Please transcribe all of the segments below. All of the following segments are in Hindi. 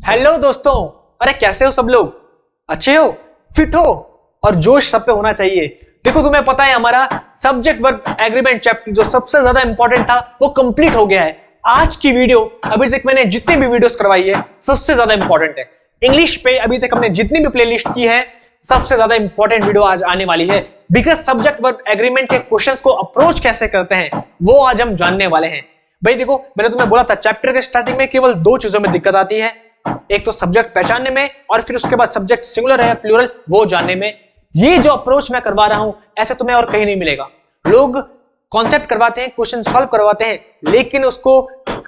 हेलो दोस्तों, अरे कैसे हो सब लोग? अच्छे हो, फिट हो और जोश सब पे होना चाहिए। देखो तुम्हें पता है हमारा सब्जेक्ट वर्ब एग्रीमेंट चैप्टर जो सबसे ज्यादा इंपॉर्टेंट था वो कंप्लीट हो गया है। आज की वीडियो अभी तक मैंने जितनी भी वीडियोस करवाई है सबसे ज्यादा इंपॉर्टेंट है। इंग्लिश पे अभी तक हमने जितनी भी प्लेलिस्ट की है सबसे ज्यादा इंपॉर्टेंट वीडियो आज आने वाली है। बिकॉज सब्जेक्ट वर्ब एग्रीमेंट के क्वेश्चंस को अप्रोच कैसे करते हैं वो आज हम जानने वाले हैं। भाई देखो, मैंने तुम्हें बोला था चैप्टर के स्टार्टिंग में केवल दो चीजों में दिक्कत आती है, एक तो सब्जेक्ट पहचानने में और फिर उसके बाद सब्जेक्ट सिंगुलर है प्लूरल वो जानने में। ये जो अप्रोच मैं करवा रहा हूं ऐसे तुम्हें और कहीं नहीं मिलेगा। लोग कॉन्सेप्ट करवाते हैं, क्वेश्चन सॉल्व करवाते हैं, लेकिन उसको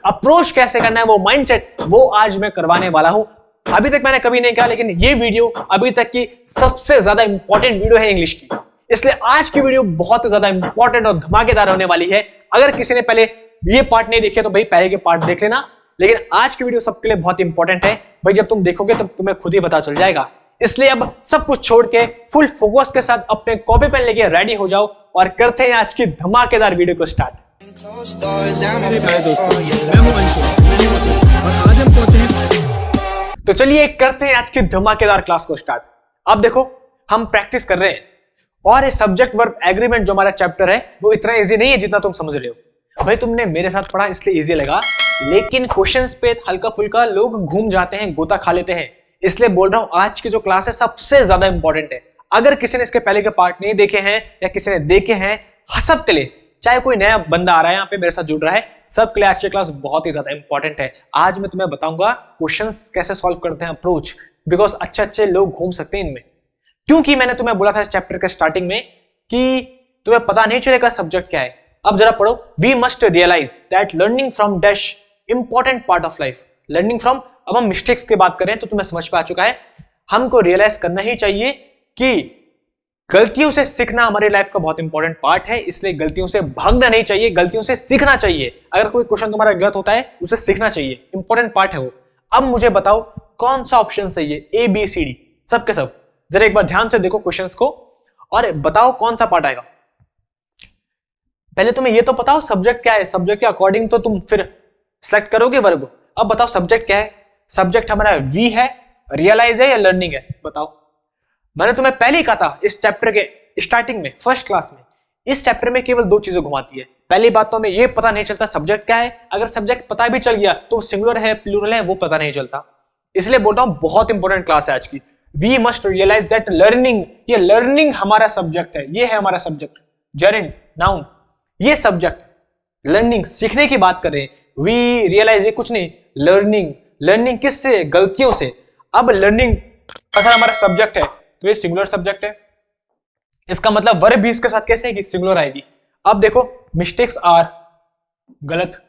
अप्रोच कैसे करना है वो माइंडसेट वो आज मैं करवाने वाला हूं। अभी तक मैंने कभी नहीं कहा, लेकिन ये वीडियो अभी तक की सबसे ज्यादा इंपॉर्टेंट वीडियो है इंग्लिश की, इसलिए आज की वीडियो बहुत ज्यादा इंपॉर्टेंट और धमाकेदार होने वाली है। अगर किसी ने पहले ये पार्ट नहीं देखे तो भाई पहले के पार्ट देख लेना, लेकिन आज की वीडियो सबके लिए बहुत इंपॉर्टेंट है। भाई जब तुम देखोगे तब तुम्हें खुद ही पता चल जाएगा। इसलिए अब सब कुछ छोड़ के फुल फोकस के साथ अपने कॉपी पेन लेके रेडी हो जाओ और करते हैं आज की धमाकेदार वीडियो को स्टार्ट। तो चलिए करते हैं आज की धमाकेदार क्लास को स्टार्ट। अब देखो हम प्रैक्टिस कर रहे हैं और ये सब्जेक्ट वर्ब एग्रीमेंट जो हमारा चैप्टर है वो इतना इजी नहीं है जितना तुम समझ रहे हो। भाई तुमने मेरे साथ पढ़ा इसलिए इजी लगा, लेकिन क्वेश्चंस पे हल्का फुल्का लोग घूम जाते हैं, गोता खा लेते हैं, इसलिए बोल रहा हूं आज की जो क्लास है सबसे ज्यादा इंपॉर्टेंट है। अगर किसी ने इसके पहले के पार्ट नहीं देखे हैं या किसी ने देखे हैं, सबके लिए, चाहे कोई नया बंदा आ रहा है यहाँ पे मेरे साथ जुड़ रहा है, सबके लिए आज की क्लास बहुत ही ज्यादा इंपॉर्टेंट है। आज मैं तुम्हें बताऊंगा क्वेश्चंस कैसे सॉल्व करते हैं अप्रोच, बिकॉज अच्छे लोग घूम सकते हैं इनमें। क्योंकि मैंने तुम्हें बोला था इस चैप्टर के स्टार्टिंग में कि तुम्हें पता नहीं चलेगा सब्जेक्ट क्या है। अब जरा पढ़ो, we must realize that learning from dash important part of life. Learning from, अब हम मिस्टेक्स की बात करें तो तुम्हें समझ में आ चुका है, हमको रियलाइज करना ही चाहिए कि गलतियों से सीखना हमारी लाइफ का बहुत इंपॉर्टेंट पार्ट है। इसलिए गलतियों से भागना नहीं चाहिए, गलतियों से सीखना चाहिए। अगर कोई क्वेश्चन तुम्हारा गलत होता है उसे सीखना चाहिए, इंपॉर्टेंट पार्ट है वो। अब मुझे बताओ कौन सा ऑप्शन सही है, ए बी सी डी, सबके सब जरा एक बार ध्यान से देखो क्वेश्चंस को और बताओ कौन सा पार्ट आएगा। पहले तुम्हें ये तो बताओ सब्जेक्ट क्या है, सब्जेक्ट के अकॉर्डिंग तो तुम फिर सेलेक्ट करोगे वर्ब। अब बताओ सब्जेक्ट क्या है? सब्जेक्ट हमारा वी है, रियलाइज है या लर्निंग है? बताओ। मैंने तुम्हें पहले ही कहा था इस चैप्टर के स्टार्टिंग में, फर्स्ट क्लास में, इस चैप्टर में केवल दो चीजें घुमाती है। पहली बात तो हमें ये पता नहीं चलता सब्जेक्ट क्या है, अगर सब्जेक्ट पता भी चल गया तो सिंगुलर है प्लूरल है वो पता नहीं चलता। इसलिए बोल रहा हूं बहुत इंपॉर्टेंट क्लास है आज की। We must realize that learning, ये लर्निंग हमारा सब्जेक्ट है, ये है हमारा सब्जेक्ट, जेरेंड नाउन, ये सब्जेक्ट लर्निंग सीखने की बात कर रहे हैं। वी रियलाइज ये कुछ नहीं, लर्निंग, लर्निंग किससे? गलतियों से। अब लर्निंग अगर हमारा सब्जेक्ट है तो ये सिंगुलर सब्जेक्ट है, इसका मतलब वर्ब भी इसके साथ कैसे है कि सिंगुलर आएगी। अब देखो मिस्टेक्स आर गलत,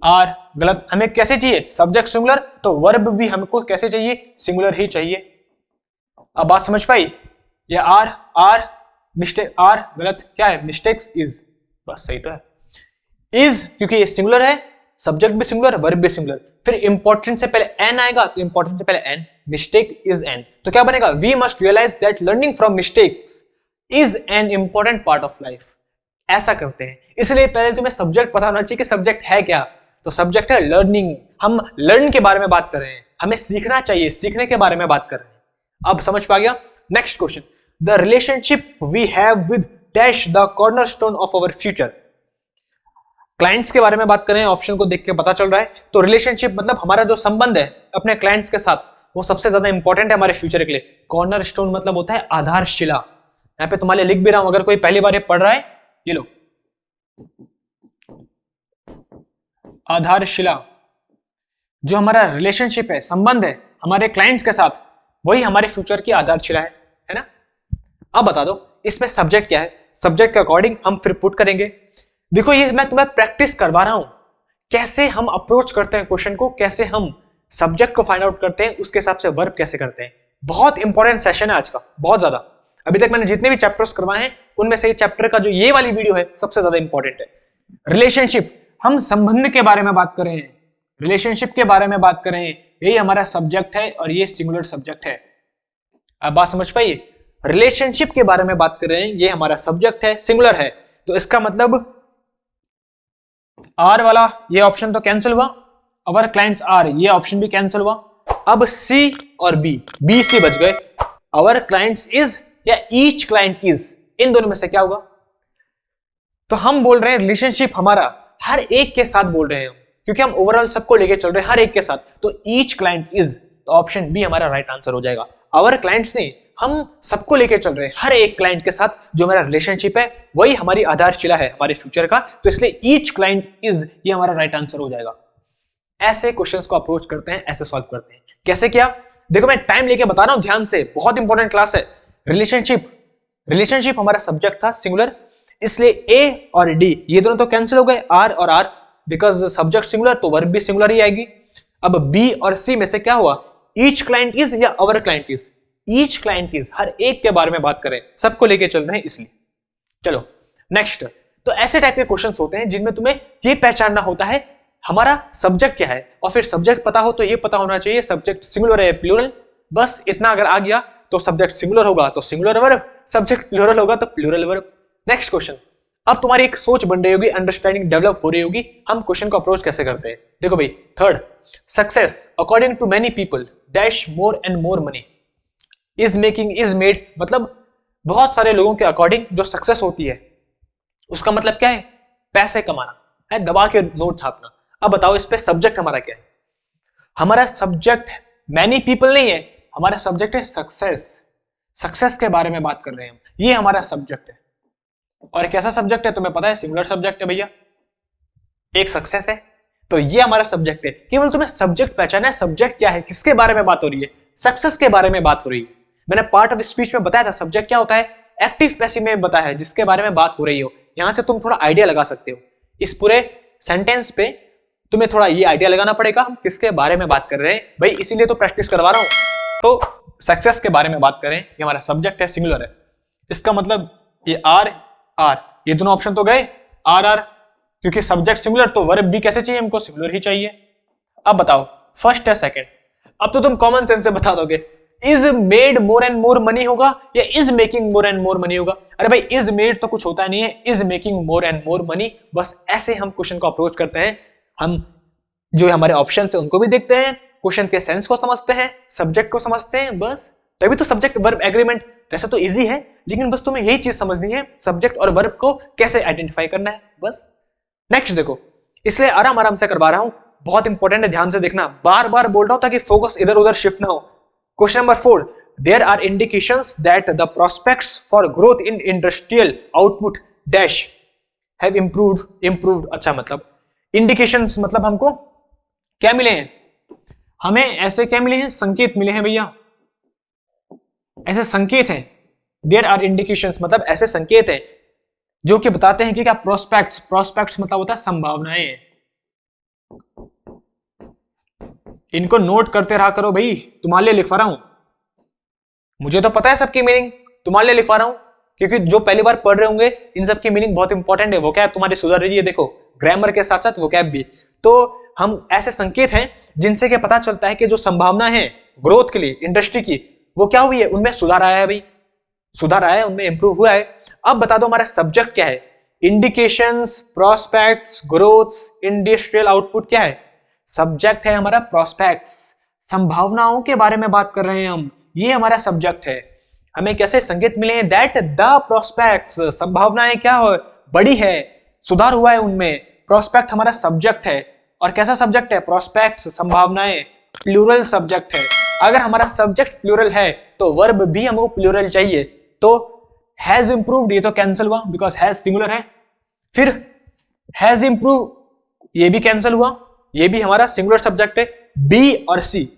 आर गलत, हमें कैसे चाहिए? सब्जेक्ट सिंगुलर, तो वर्ब भी हमको कैसे चाहिए? सिंगुलर ही चाहिए। अब बात समझ पाई? ये आर मिस्टेक, आर गलत, क्या है? मिस्टेक्स इज, बस सही तो है। इज क्योंकि ये सिंगुलर है, सब्जेक्ट भी सिंगुलर, वर्ब भी सिंगुलर, फिर इंपॉर्टेंट से पहले एन आएगा तो इंपॉर्टेंट से पहले एन, मिस्टेक इज एन, तो क्या बनेगा? We must realize that learning from mistakes is an important part of life. ऐसा करते हैं। इसलिए पहले तुम्हें सब्जेक्ट पता होना चाहिए कि सब्जेक्ट है क्या। तो सब्जेक्ट है लर्निंग, हम लर्न के बारे में बात कर रहे हैं, हमें सीखना चाहिए, सीखने के बारे में बात कर रहे हैं। अब समझ पा गया? Next question, the relationship we have with dash the cornerstone of our future. Clients के बारे में बात करें, ऑप्शन को देख के पता चल रहा है। तो रिलेशनशिप मतलब हमारा जो संबंध है अपने क्लाइंट्स के साथ वो सबसे ज्यादा इंपॉर्टेंट है हमारे फ्यूचर के लिए। कॉर्नरस्टोन मतलब होता है आधारशिला। यहाँ पे तुम्हारे लिख भी रहा हूं, अगर कोई पहली बार ये पढ़ रहा है, ये लो, आधारशिला जो हमारा रिलेशनशिप है, संबंध है हमारे क्लाइंट्स के साथ, वही हमारे फ्यूचर की आधारशिला है ना। अब बता दो इसमें सब्जेक्ट क्या है? सब्जेक्ट के अकॉर्डिंग हम फिर पुट करेंगे। देखो ये मैं तुम्हें प्रैक्टिस करवा रहा हूं, कैसे हम अप्रोच करते हैं क्वेश्चन को, कैसे हम सब्जेक्ट को फाइंड आउट करते हैं, उसके हिसाब से वर्ब कैसे करते हैं। बहुत इंपॉर्टेंट सेशन है आज का, बहुत ज्यादा। अभी तक मैंने जितने भी चैप्टर्स करवाए हैं उनमें से चैप्टर का जो ये वाली वीडियो है सबसे ज्यादा इंपॉर्टेंट है। रिलेशनशिप, हम संबंध के बारे में बात कर रहे हैं, रिलेशनशिप के बारे में बात कर रहे हैं, यही हमारा सब्जेक्ट है और ये सिंगुलर सब्जेक्ट है। अब बात समझ पाइए, रिलेशनशिप के बारे में बात कर रहे हैं, ये हमारा सब्जेक्ट है, सिंगुलर है, तो इसका मतलब आर वाला ये ऑप्शन तो कैंसिल हुआ, अवर क्लाइंट्स आर ये ऑप्शन भी कैंसिल हुआ। अब सी और बी सी बच गए। आवर क्लाइंट्स इज या ईच क्लाइंट इज, इन दोनों में से क्या होगा? तो हम बोल रहे हैं रिलेशनशिप हमारा हर एक के साथ बोल रहे हैं, क्योंकि हम ओवरऑल सबको लेके चल रहे हैं हर एक के साथ, तो ईच क्लाइंट इज, तो ऑप्शन बी हमारा राइट आंसर हो जाएगा। आवर क्लाइंट्स नहीं, हम सबको लेके चल रहे हैं हर एक क्लाइंट के साथ, जो हमारा रिलेशनशिप है वही हमारी आधारशिला है हमारे फ्यूचर का, तो इसलिए ईच क्लाइंट इज ये हमारा राइट आंसर हो जाएगा। ऐसे क्वेश्चंस को अप्रोच करते हैं, ऐसे सॉल्व करते हैं। कैसे किया? देखो मैं टाइम लेके बता रहा हूं ध्यान से, बहुत इंपॉर्टेंट क्लास है। रिलेशनशिप हमारा सब्जेक्ट था सिंगुलर, इसलिए ए और डी ये दोनों तो कैंसिल हो गए, आर और आर, बिकॉज सब्जेक्ट सिंगुलर तो वर्ब भी सिंगुलर ही आएगी। अब बी और सी में से क्या हुआ? ईच क्लाइंट इज या our client is? Each client is, हर एक के बारे में बात करें, सबको लेके चल रहे हैं इसलिए। चलो नेक्स्ट। तो ऐसे टाइप के क्वेश्चंस होते हैं जिनमें तुम्हें ये पहचानना होता है हमारा सब्जेक्ट क्या है, और फिर सब्जेक्ट पता हो तो ये पता होना चाहिए सब्जेक्ट सिंगुलर है प्लूरल, बस इतना अगर आ गया तो सब्जेक्ट सिंगुलर होगा तो सिंगुलर वर्ब, सब्जेक्ट प्लूरल होगा तो प्लूरल वर्ब। Next question. अब तुम्हारी एक सोच बन रही होगी, अंडरस्टैंडिंग डेवलप हो रही होगी, हम क्वेश्चन को अप्रोच कैसे करते हैं। देखो भाई, third, success according to many people dash more and more money is making is made, मतलब बहुत सारे लोगों के अकॉर्डिंग जो सक्सेस होती है उसका मतलब क्या है? पैसे कमाना है, दबा के नोट छापना। अब बताओ इस पे सब्जेक्ट हमारा क्या है? हमारा सब्जेक्ट मैनी पीपल नहीं है, हमारा सब्जेक्ट है सक्सेस। सक्सेस के बारे में बात कर रहे हैं हम, ये हमारा सब्जेक्ट है। और कैसा सब्जेक्ट है तुम्हें पता है? सिंगुलर सब्जेक्ट है भैया, एक सक्सेस है, तो ये हमारा सब्जेक्ट है। केवल तुम्हें सब्जेक्ट पहचाना है, सब्जेक्ट क्या है, किसके बारे में बात हो रही है? सक्सेस के बारे में बात हो रही है। मैंने पार्ट ऑफ स्पीच में बताया था सब्जेक्ट क्या होता है, एक्टिव पैसिव में बताया है, जिसके बारे में बात हो रही हो। यहां से तुम थोड़ा आइडिया लगा सकते हो, इस पूरे सेंटेंस पे तुम्हें थोड़ा ये आइडिया लगाना पड़ेगा हम किसके बारे में बात कर रहे हैं भाई, इसीलिए तो प्रैक्टिस करवा रहा हूं। तो सक्सेस के बारे में बात करें, ये हमारा सब्जेक्ट है, सिंगुलर है, इसका मतलब ये आर आर, ये दोनों ऑप्शन तो गए आर आर, क्योंकि सब्जेक्ट सिंगुलर तो वर्ब भी कैसे चाहिए हमको? सिंगुलर ही चाहिए। अब बताओ फर्स्ट है सेकंड, अब तो तुम कॉमन सेंस से बता दोगे, is made more and more money होगा या is making more and more money होगा? अरे भाई इज मेड तो कुछ होता नहीं है, is making more and more money, बस ऐसे हम क्वेश्चन को अप्रोच करते हैं। हम जो हमारे ऑप्शन है उनको भी देखते हैं, क्वेश्चन के सेंस को समझते हैं, सब्जेक्ट को समझते हैं, बस तभी तो सब्जेक्ट वर्ब एग्रीमेंट। वैसे तो इजी है, लेकिन बस तुम्हें यही चीज समझनी है, सब्जेक्ट और वर्ब को कैसे आइडेंटिफाई करना है, बस। नेक्स्ट देखो, इसलिए आराम आराम से करवा रहा हूं, बहुत इंपॉर्टेंट है, ध्यान से देखना, बार बार बोल रहा हूं ताकि फोकस इधर उधर शिफ्ट ना हो। Question number 4, there are indications that the prospects for growth in industrial output dash have improved. अच्छा, मतलब इंडिकेशंस मतलब हमको क्या मिले हैं? हमें ऐसे क्या मिले हैं? संकेत मिले हैं भैया, ऐसे संकेत हैं। देयर आर इंडिकेशंस मतलब ऐसे संकेत हैं जो कि बताते हैं कि क्या प्रोस्पेक्ट्स मतलब होता है संभावनाएं। इनको नोट करते रहा करो भाई, तुम्हारे लिए लिखवा रहा हूं, मुझे तो पता है सबकी मीनिंग, तुम्हारे लिए लिखवा रहा हूं, क्योंकि जो पहली बार पढ़ रहे होंगे इन सब की मीनिंग बहुत इंपॉर्टेंट है। वोकैब तुम्हारी सुधर रही है, देखो ग्रामर के साथ साथ वोकैब भी। तो हम ऐसे संकेत हैं जिनसे कि पता चलता है कि जो संभावना है ग्रोथ के लिए इंडस्ट्री की, वो क्या हुई है, उनमें सुधार आया है भाई, सुधार आया है, उनमें इंप्रूव हुआ है। अब बता दो हमारा सब्जेक्ट क्या है? Indications, prospects, growth, industrial output क्या है? सब्जेक्ट है हमारा प्रोस्पेक्ट्स, संभावनाओं के बारे में बात कर रहे हैं हम, ये हमारा सब्जेक्ट है। हमें कैसे संकेत मिले हैं? दैट द प्रोस्पेक्ट्स, संभावनाएं क्या हो, बड़ी है, सुधार हुआ है उनमें। प्रोस्पेक्ट हमारा सब्जेक्ट है, और कैसा सब्जेक्ट है? प्रोस्पेक्ट्स, संभावनाएं, प्लूरल सब्जेक्ट है। अगर हमारा सब्जेक्ट प्लूरल है तो वर्ब भी हमको प्लूरल चाहिए। तो हैज इंप्रूव्ड ये तो कैंसिल हुआ बिकॉज हैज सिंगुलर है, फिर हैज इंप्रूव ये भी कैंसिल हुआ, ये भी हमारा सिंगुलर सब्जेक्ट है। बी और सी,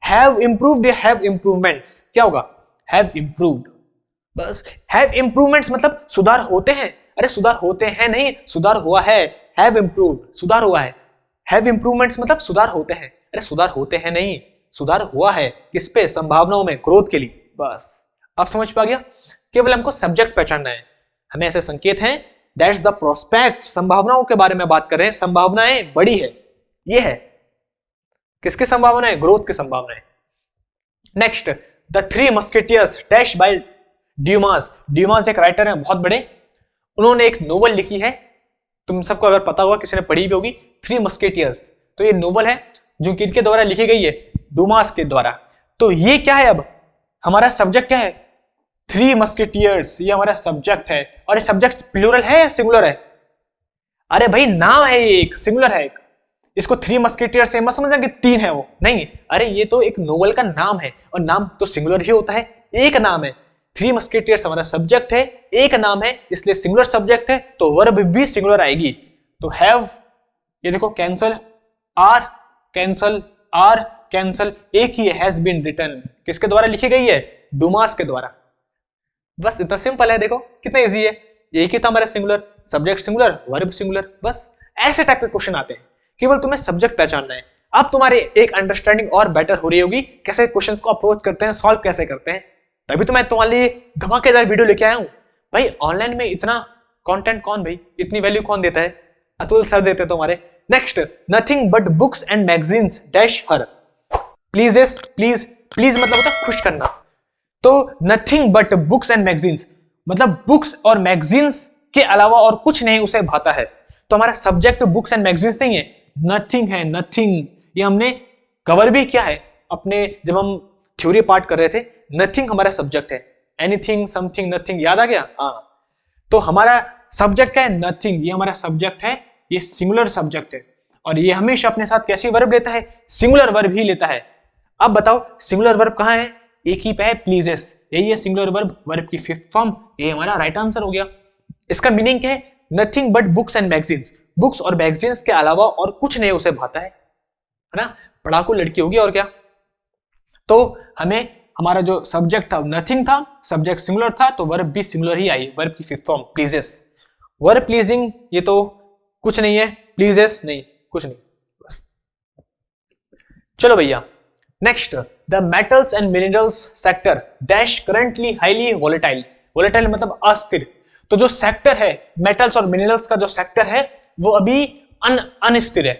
हैव इंप्रूव्ड या हैव इंप्रूवमेंट्स, क्या होगा? हैव इंप्रूव्ड, बस। हैव इंप्रूवमेंट्स मतलब सुधार होते हैं, अरे सुधार होते हैं नहीं, सुधार हुआ है। हैव इंप्रूव्ड, सुधार हुआ है। हैव इंप्रूवमेंट्स मतलब सुधार होते हैं, अरे सुधार होते हैं नहीं, सुधार हुआ है। किस पे? संभावनाओं में, ग्रोथ के लिए, बस। अब समझ पा गया? केवल हमको सब्जेक्ट पहचानना है, हमें ऐसे संकेत हैं, दैट्स द प्रोस्पेक्ट, संभावनाओं के बारे में बात कर रहे हैं, संभावनाएं बड़ी है, ये है। किसकी संभावनाएं? ग्रोथ की संभावनाएं। Next, the three musketeers dash by Dumas. Dumas एक राइटर है बहुत बड़े, उन्होंने एक नोवेल लिखी है, तुम सबको अगर पता होगा, किसी ने पढ़ी भी होगी, थ्री मस्केटियर्स। तो ये नोवेल है जो किनके द्वारा लिखी गई है? डुमास के द्वारा। तो ये क्या है, अब हमारा सब्जेक्ट क्या है, थ्री मस्केटियर्स, ये हमारा सब्जेक्ट है। और ये सब्जेक्ट प्लूरल है या सिंगुलर है? अरे भाई नाम है, ये एक सिंगुलर है। एक इसको थ्री मस्केटियर्स से मत समझना कि तीन है, वो नहीं। अरे ये तो एक नोवेल का नाम है, और नाम तो सिंगुलर ही होता है, एक नाम है। थ्री मस्केटियर्स हमारा सब्जेक्ट है, एक नाम है, इसलिए सिंगुलर सब्जेक्ट है, तो वर्ब भी सिंगुलर आएगी। तो हैव, ये देखो cancel, are cancel, are cancel, एक ही है, हैज बीन रिटन। किसके द्वारा लिखी गई है? डुमास के द्वारा। बस इतना सिंपल है, देखो कितना इजी है। एक ही था हमारा singular, subject singular, verb singular. बस ऐसे टाइप के क्वेश्चन आते हैं, केवल तुम्हें सब्जेक्ट पहचानना है। अब तुम्हारी एक अंडरस्टैंडिंग और बेटर हो रही होगी कैसे क्वेश्चंस को अप्रोच करते हैं, सॉल्व कैसे करते हैं। तभी तो मैं तुम्हारे लिए धमाकेदार वीडियो लेके आया हूं। भाई ऑनलाइन में इतना कंटेंट कौन, भाई इतनी वैल्यू कौन देता है? अतुल सर देते तुम्हारे। Next, nothing but books and magazines dash her. Pleases, please, please मतलब होता है खुश करना। तो nothing but books and magazines मतलब बुक्स और मैगजीन्स के अलावा और कुछ नहीं उसे भाता है। तो हमारा सब्जेक्ट बुक्स एंड मैगजीन्स नहीं है, नथिंग है, नथिंग। ये हमने कवर भी किया है अपने, जब हम थ्योरी पार्ट कर रहे थे। नथिंग हमारा सब्जेक्ट है, एनीथिंग, समथिंग, नथिंग, याद आ गया? हाँ, तो हमारा सब्जेक्ट क्या है? नथिंग। ये हमारा सब्जेक्ट है, ये सिंगुलर सब्जेक्ट है, और ये हमेशा अपने साथ कैसी वर्ब लेता है? सिंगुलर वर्ब ही लेता है। अब बताओ सिंगुलर वर्ब कहां है? एक ही पे है, प्लीजेस, यही है सिंगुलर वर्ब, वर्ब की फिफ्थ फॉर्म। ये हमारा राइट आंसर हो गया। इसका मीनिंग क्या है? Nothing but books and magazines, books और मैगजीन्स के अलावा और कुछ नहीं उसे भाता है ना? पढ़ाकू लड़की होगी और क्या। तो हमें हमारा जो सब्जेक्ट था नथिंग था, सब्जेक्ट सिंगुलर था, तो वर्ब भी सिंगुलर ही आई, वर्ब की fifth form pleases. Verb pleasing ये तो कुछ नहीं है, प्लीजेस नहीं, कुछ नहीं। बस चलो भैया, next, the metals and minerals sector dash currently highly volatile. Volatile मतलब अस्थिर। तो जो सेक्टर है मेटल्स और मिनरल्स का, जो सेक्टर है वो अभी अनस्थिर है,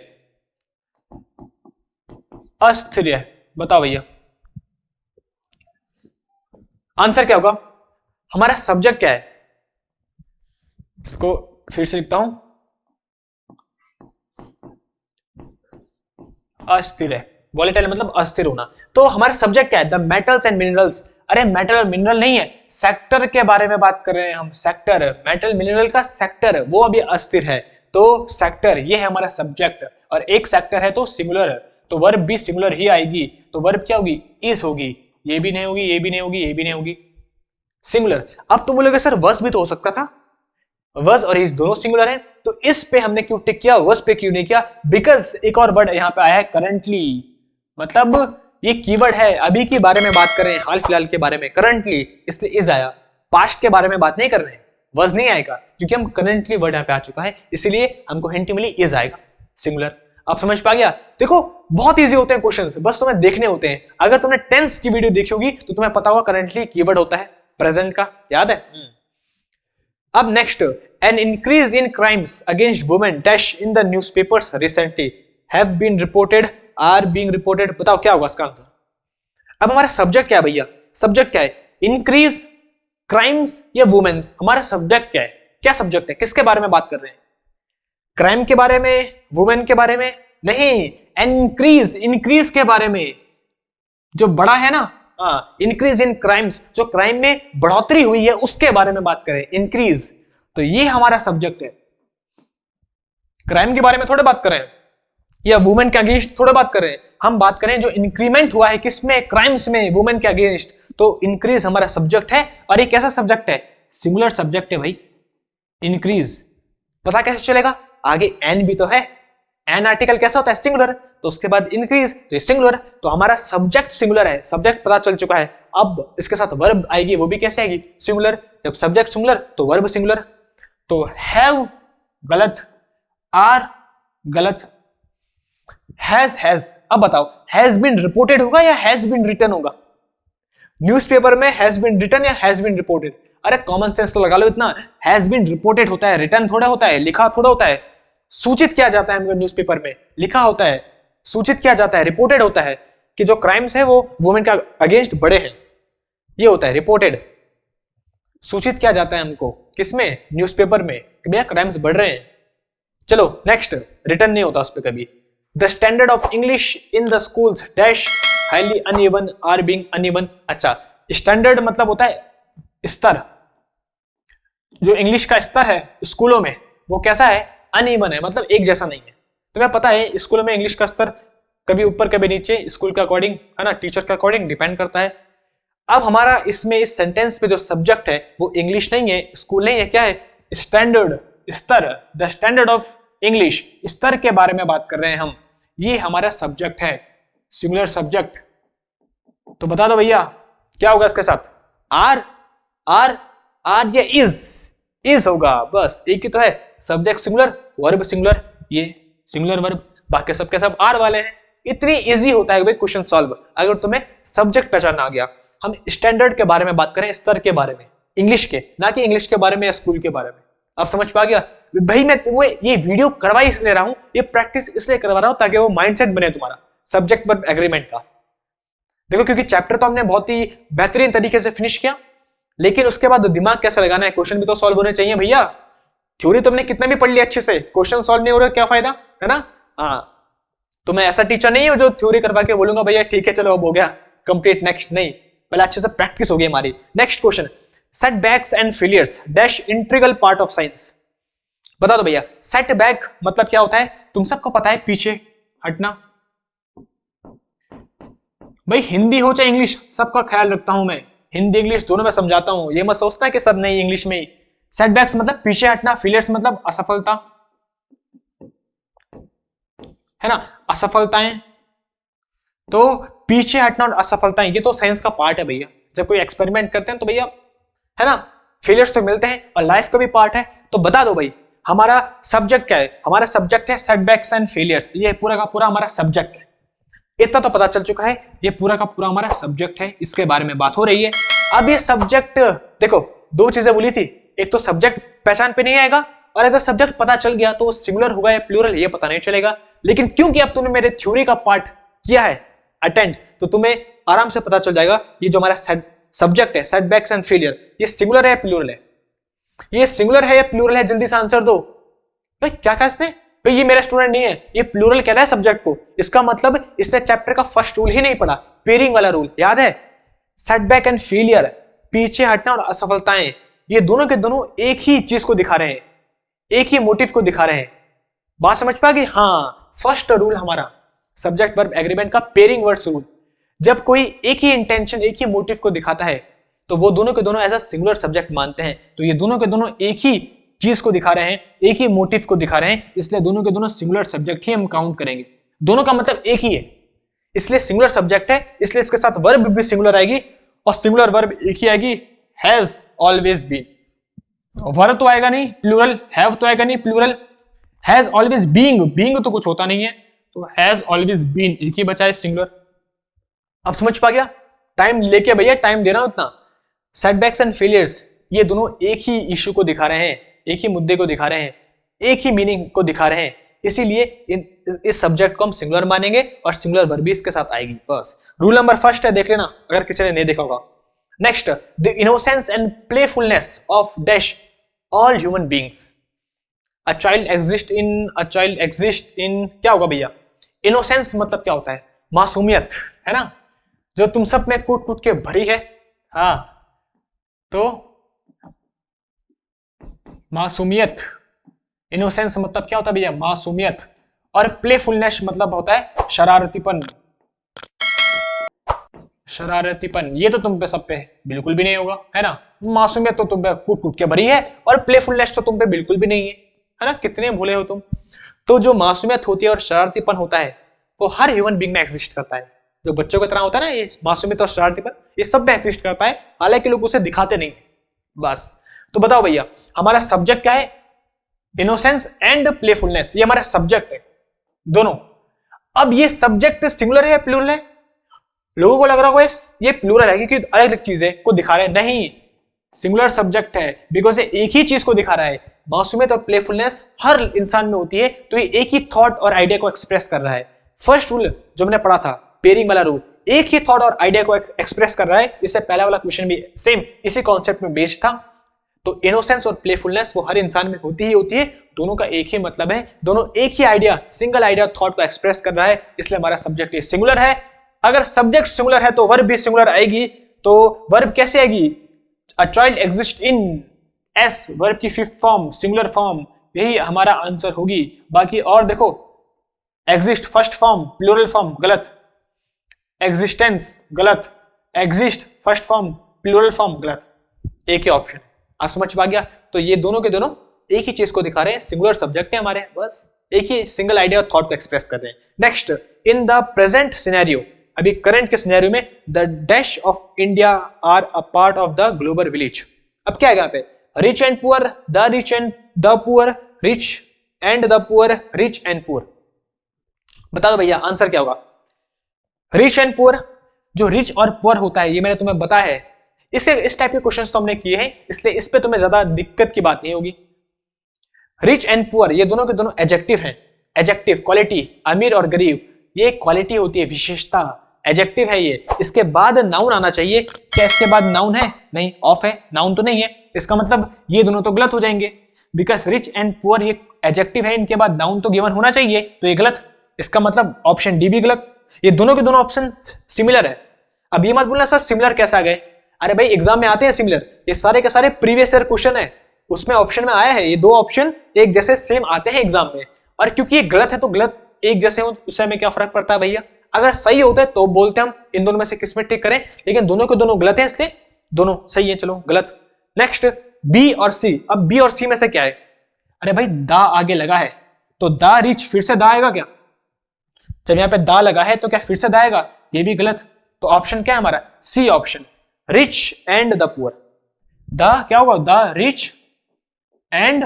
अस्थिर है। बताओ भैया आंसर क्या होगा? हमारा सब्जेक्ट क्या है? इसको फिर से लिखता हूं, अस्थिर है। वॉलेटाइल मतलब अस्थिर होना। तो हमारा सब्जेक्ट क्या है? The metals and minerals. अरे मेटल और मिनरल नहीं है, सेक्टर के बारे में बात कर रहे हैं हम। सेक्टर, मेटल मिनरल का सेक्टर, वो अभी अस्थिर है। तो सेक्टर ये है हमारा सब्जेक्ट, और एक सेक्टर है तो सिंगुलर है, तो वर्ब भी सिंगुलर ही आएगी। तो वर्ब क्या होगी? इज होगी। ये भी नहीं होगी, ये भी नहीं होगी, ये भी नहीं होगी, सिंगुलर। अब तुम बोलोगे सर वर्स भी तो हो सकता था, वर्स और इज दोनों सिंगुलर हैं, तो इस पे हमने क्यों टिक किया, वर्स पे क्यों नहीं किया? बिकॉज एक और वर्ड यहाँ पे आया है करंटली, मतलब ये कीवर्ड है, अभी के बारे में बात कर रहे हैं, हाल फिलहाल के बारे में, करंटली, इसलिए इज आया। पास्ट के बारे में बात नहीं कर रहे हैं, वर्स नहीं आएगा, क्योंकि हम करंटली वर्ड यहाँ पे आ चुका है, इसलिए हमको हिंट मिली, इज आएगा, सिंगुलर। आप समझ पा गया? देखो बहुत इजी होते हैं क्वेश्चंस, बस तुम्हें देखने होते हैं। अगर तुमने टेंस की वीडियो देखी होगी तो तुम्हें पता होगा करंटली कीवर्ड होता है प्रेजेंट का, याद है? अब next, an increase in crimes against women dash in the newspapers recently have been reported, are being reported. बताओ क्या होगा इसका आंसर? अब हमारा सब्जेक्ट क्या है भैया? सब्जेक्ट क्या है? इंक्रीज, क्राइम्स या वुमेन्स? हमारा सब्जेक्ट क्या है? क्या सब्जेक्ट है? किसके बारे में बात कर रहे हैं? क्राइम के बारे में, वुमेन के बारे में नहीं, इंक्रीज, इंक्रीज के बारे में, जो बड़ा है ना, इंक्रीज इन क्राइम्स, जो क्राइम में बढ़ोतरी हुई है उसके बारे में बात करें, इंक्रीज। तो ये हमारा सब्जेक्ट है। क्राइम के बारे में थोड़े बात कर रहे हैं, या वुमेन के अगेंस्ट थोड़े बात कर रहे हैं, हम बात करें जो इंक्रीमेंट हुआ है किसमें? क्राइम्स में, वुमेन के अगेंस्ट। तो इंक्रीज हमारा सब्जेक्ट है, और ये कैसा सब्जेक्ट है? सिंगुलर सब्जेक्ट है भाई, इंक्रीज। पता कैसे चलेगा? आगे एन भी तो है, एन आर्टिकल कैसा होता है? सिंगुलर, तो उसके बाद इंक्रीज, तो सिंगुलर, तो हमारा सब्जेक्ट सिंगुलर है, सब्जेक्ट पता चल चुका है। अब इसके साथ वर्ब आएगी, वो भी कैसे आएगी? सिंगुलर। जब सब्जेक्ट सिंगुलर तो वर्ब सिंगुलर। तो हैव गलत, आर गलत, हैज। अब बताओ हैज बीन रिपोर्टेड होगा या हैज बीन रिटन होगा? न्यूज़पेपर में हैज बीन रिटन या हैज बीन रिपोर्टेड? अरे कॉमन सेंस तो लगा लो इतना, हैज बीन रिपोर्टेड होता है, रिटन थोड़ा होता है, लिखा थोड़ा होता है। सूचित किया जाता है हमको न्यूज़पेपर में, लिखा होता है, सूचित किया जाता है, रिपोर्टेड होता है कि जो क्राइम्स है वो वुमेन के अगेंस्ट बढ़े हैं, ये होता है रिपोर्टेड। सूचित किया जाता है हमको किसमें? न्यूज़पेपर में, कि भैया क्राइम्स बढ़ रहे हैं। चलो नेक्स्ट, रिटर्न नहीं होता उस पर कभी। The standard of English in the schools dash highly uneven, are being uneven. अच्छा, स्टैंडर्ड मतलब होता है स्तर। जो इंग्लिश का स्तर है स्कूलों में वो कैसा है? अनइवन है, मतलब एक जैसा नहीं है। तुम्हें पता है स्कूलों में इंग्लिश का स्तर कभी ऊपर कभी नीचे, स्कूल के अकॉर्डिंग, है ना, टीचर के अकॉर्डिंग डिपेंड करता है। अब हमारा इसमें इस सेंटेंस पे जो सब्जेक्ट है वो इंग्लिश नहीं है, स्कूल नहीं है, क्या है? स्टैंडर्ड, स्तर, द स्टैंडर्ड ऑफ इंग्लिश, स्तर के बारे में बात कर रहे हैं हम। ये हमारा सब्जेक्ट है, सिंगुलर सब्जेक्ट। तो बता दो भैया क्या होगा इसके साथ? आर, आर, आर या इज होगा, बस एक ही तो है। सब्जेक्ट सिंगुलर, वर्ब सिंगुलर, ये सिंगुलर वर्ब, बाकी सबके सब आर वाले हैं। इतनी इजी होता है भाई क्वेश्चन सॉल्व, अगर तुम्हें सब्जेक्ट पहचान आ गया। हम स्टैंडर्ड के बारे में बात करें, स्तर के बारे में, इंग्लिश के, ना कि इंग्लिश के बारे में या स्कूल के बारे में। आप समझ पा गया भाई? मैं तुम्हें ये वीडियो करवा इसलिए रहा हूं, ये प्रैक्टिस इसलिए करवा रहा हूं ताकि वो माइंडसेट बने तुम्हारा सब्जेक्ट वर्ब एग्रीमेंट का। देखो, क्योंकि चैप्टर तो हमने बहुत ही बेहतरीन तरीके से फिनिश किया, लेकिन उसके बाद दिमाग कैसे लगाना है, क्वेश्चन भी तो सॉल्व होने चाहिए भैया। थ्योरी तुमने कितना भी पढ़ लिया अच्छे से, क्वेश्चन सॉल्व नहीं हो रहा, क्या फायदा, है ना? हाँ, तो मैं ऐसा टीचर नहीं हूं जो थ्योरी करवा के बोलूंगा भैया ठीक है चलो अब हो गया कंप्लीट, नेक्स्ट। नहीं, पहले अच्छे से प्रैक्टिस होगी हमारी। Next question, setbacks and failures dash integral part of science. बता दो भैया, सेटबैक मतलब क्या होता है? तुम सबको पता है, पीछे हटना। भाई हिंदी हो चाहे इंग्लिश, सबका ख्याल रखता हूं मैं, हिंदी इंग्लिश दोनों में समझाता हूं, ये मत सोचता है कि सब नहीं इंग्लिश में ही। सेटबैक्स मतलब पीछे हटना, फेलियर्स मतलब असफलता, है ना, असफलताएं। तो पीछे हटना और असफलताएं ये तो साइंस का पार्ट है भैया। जब कोई एक्सपेरिमेंट करते हैं तो भैया, है ना, फेलियर्स तो मिलते हैं और लाइफ का भी पार्ट है। तो बता दो भाई हमारा सब्जेक्ट क्या है? हमारा सब्जेक्ट है सेटबैक्स एंड फेलियर्स, ये पूरा का पूरा हमारा सब्जेक्ट है। इतना तो पता चल चुका है, ये पूरा का पूरा हमारा सब्जेक्ट है, इसके बारे में बात हो रही है। अब ये सब्जेक्ट देखो, दो चीजें बोली थी, एक तो सब्जेक्ट पहचान पे नहीं आएगा, और अगर सब्जेक्ट पता चल गया तो वो सिंगुलर होगा या प्लूरल ये पता नहीं चलेगा। लेकिन क्योंकि अब तुमने मेरे थ्योरी का पार्ट किया है अटेंड, तो तुम्हें आराम से पता चल जाएगा ये जो हमारा सब्जेक्ट है सेटबैक्स एंड फेलियर, ये सिंगुलर है या प्लूरल है? ये सिंगुलर है या प्लूरल है? जल्दी से आंसर दो भाई। क्या कहते हैं भाई, ये मेरा स्टूडेंट नहीं है, ये प्लूरल कह रहा है सब्जेक्ट को, इसका मतलब इसने चैप्टर का फर्स्ट रूल ही नहीं पढ़ा, पेयरिंग वाला रूल याद है? सेटबैक एंड फेलियर, पीछे हटना और असफलताएं, ये दोनों के दोनों एक ही चीज को दिखा रहे हैं, एक ही मोटिव को दिखा रहे हैं। बात समझ पा गई? हाँ, फर्स्ट रूल हमारा सब्जेक्ट वर्ब एग्रीमेंट का पेयरिंग वर्ड्स रूल। जब कोई एक ही इंटेंशन, एक ही मोटिव को दिखाता है तो वो दोनों के दोनों एज अ सिंगुलर सब्जेक्ट मानते हैं। तो ये दोनों के दोनों एक ही चीज को दिखा रहे हैं, एक ही मोटिव को दिखा रहे हैं, इसलिए दोनों के दोनों सिंगुलर सब्जेक्ट ही हम काउंट करेंगे। दोनों का मतलब एक ही है, इसलिए सिंगुलर सब्जेक्ट है, इसलिए इसके साथ वर्ब भी सिंगुलर आएगी, और सिंगुलर वर्ब एक ही आएगी, हैज ऑलवेज बीन। वर्ब तो आएगा नहीं प्लूरल, हैव तो आएगा नहीं plural, has always being, being तो कुछ होता नहीं है, तो हैज ऑलवेज बीन एक ही बचा है सिंगुलर। अब समझ पा गया? टाइम लेके भैया, टाइम दे रहा हूं इतना। सेटबैक्स एंड फेलियर्स ये दोनों एक ही इश्यू को दिखा रहे हैं, एक ही मुद्दे को दिखा रहे हैं, एक ही मीनिंग को दिखा रहे हैं, इसीलिए इस सब्जेक्ट को हम सिंगुलर मानेंगे और सिंगुलर वर्ब भी इसके साथ आएगी। बस रूल नंबर फर्स्ट है, देख लेना अगर किसी ने नहीं देखा होगा। Next, the innocence and playfulness of dash all human beings. A child exist इन क्या होगा भैया? इनोसेंस मतलब क्या होता है? मासूमियत, है ना, जो तुम सब में कूट कूट के भरी है। हाँ, तो मासूमियत, इनोसेंस मतलब क्या होता है भैया? मासूमियत। और प्लेफुलनेस मतलब होता है शरारतीपन, शरारतीपन। ये तो तुम पे सब पे बिल्कुल भी नहीं होगा, है ना। मासूमियत तो तुम पे कूट कूट के भरी है, और प्लेफुलनेस तो तुम पे बिल्कुल भी नहीं है ना, कितने भूले हो तुम। तो जो मासूमियत होती है और शरारतीपन होता है वो हर ह्यूमन बीइंग में एग्जिस्ट करता है। जो बच्चों की तरह होता है ना, ये मासूमियत और शरारतीपन, ये सब में एग्जिस्ट करता है, हालांकि लोग उसे दिखाते नहीं। बस, तो बताओ भैया हमारा सब्जेक्ट क्या है? इनोसेंस एंड प्लेफुलनेस, ये हमारा सब्जेक्ट है दोनों। अब ये सब्जेक्ट सिंगुलर है या प्लूरल है? लोगों को लग रहा होगा ये प्लूरल है क्योंकि अलग अलग चीजें को दिखा रहे हैं, नहीं, सिंगुलर सब्जेक्ट है बिकॉज ये एक ही चीज को दिखा रहा है। मासूमियत और प्लेफुलनेस हर इंसान में होती है, तो ये एक ही थॉट और आइडिया को एक्सप्रेस कर रहा है। फर्स्ट रूल जो हमने पढ़ा था, पेयरिंग वाला रूल, एक ही थॉट और आइडिया को एक्सप्रेस कर रहा है। इससे पहला वाला क्वेश्चन भी सेम इसी कॉन्सेप्ट में बेस्ड था। तो इनोसेंस और प्लेफुलनेस वो हर इंसान में होती ही है, दोनों का एक ही मतलब है, दोनों एक ही आइडिया, सिंगल आइडिया थॉट को एक्सप्रेस कर रहा है, इसलिए हमारा सब्जेक्ट ये सिंगुलर है। अगर सब्जेक्ट सिंगुलर है तो वर्ब भी सिंगुलर आएगी। तो वर्ब कैसे आएगी? A child exist in S, verb की फिफ्थ फॉर्म, सिंगुलर फॉर्म, यही हमारा आंसर होगी। बाकी और देखो, exist first form plural form गलत, एग्जिस्टेंस गलत, exist first form plural form गलत, एक ही ऑप्शन। आप समझ पा गया? तो ये दोनों के दोनों एक ही चीज को दिखा रहे हैं, सिंगुलर सब्जेक्ट है हमारे, बस एक ही सिंगल आइडिया और थॉट को एक्सप्रेस कर रहे हैं। Next, in the present scenario, अभी करंट के सिनेरियो में the dash of India are a part of the global village. अब क्या है यहाँ पे? Rich and poor, the rich and the poor, rich and the poor, rich and poor. बता दो भैया आंसर क्या होगा? Rich and poor. जो रिच और पुअर होता है ये मैंने तुम्हें बताया है, इस टाइप के क्वेश्चंस तो हमने किए हैं, इसलिए इस पे तुम्हें ज्यादा दिक्कत की बात नहीं होगी। रिच एंड पुअर ये दोनों के दोनों एडजेक्टिव हैं। एडजेक्टिव क्वालिटी, अमीर और गरीब, ये क्वालिटी होती है, विशेषता, एडजेक्टिव है ये। इसके बाद नाउन आना चाहिए। क्या इसके बाद नाउन है? नहीं, ऑफ है, नाउन तो नहीं है। इसका मतलब ये दोनों तो गलत हो जाएंगे, बिकॉज रिच एंड पुअर ये एडजेक्टिव है, इनके बाद नाउन तो गिवन होना चाहिए, तो ये गलत। इसका मतलब ऑप्शन डी भी गलत। ये दोनों के दोनों ऑप्शन सिमिलर है। अब ये मत बोलना सर सिमिलर कैसे आ गए? अरे भाई एग्जाम में आते हैं सिमिलर, ये सारे के सारे प्रीवियस ईयर क्वेश्चन है, उसमें ऑप्शन में आया है। ये दो ऑप्शन एक जैसे सेम आते हैं एग्जाम में, और क्योंकि ये गलत है तो गलत एक जैसे हो, उससे हमें क्या फर्क पड़ता है भैया? अगर सही होता है तो बोलते हम इन दोनों में से किस में टिक करें, लेकिन दोनों के दोनों गलत है, इसलिए दोनों सही है, चलो गलत। नेक्स्ट, बी और सी। अब बी और सी में से क्या है? अरे भाई दा आगे लगा है, तो दा रिच फिर से दा आएगा क्या? जब यहाँ पे दा लगा है तो क्या फिर से दा आएगा? ये भी गलत। तो ऑप्शन क्या है हमारा? C option, rich and the poor. The क्या होगा? The rich and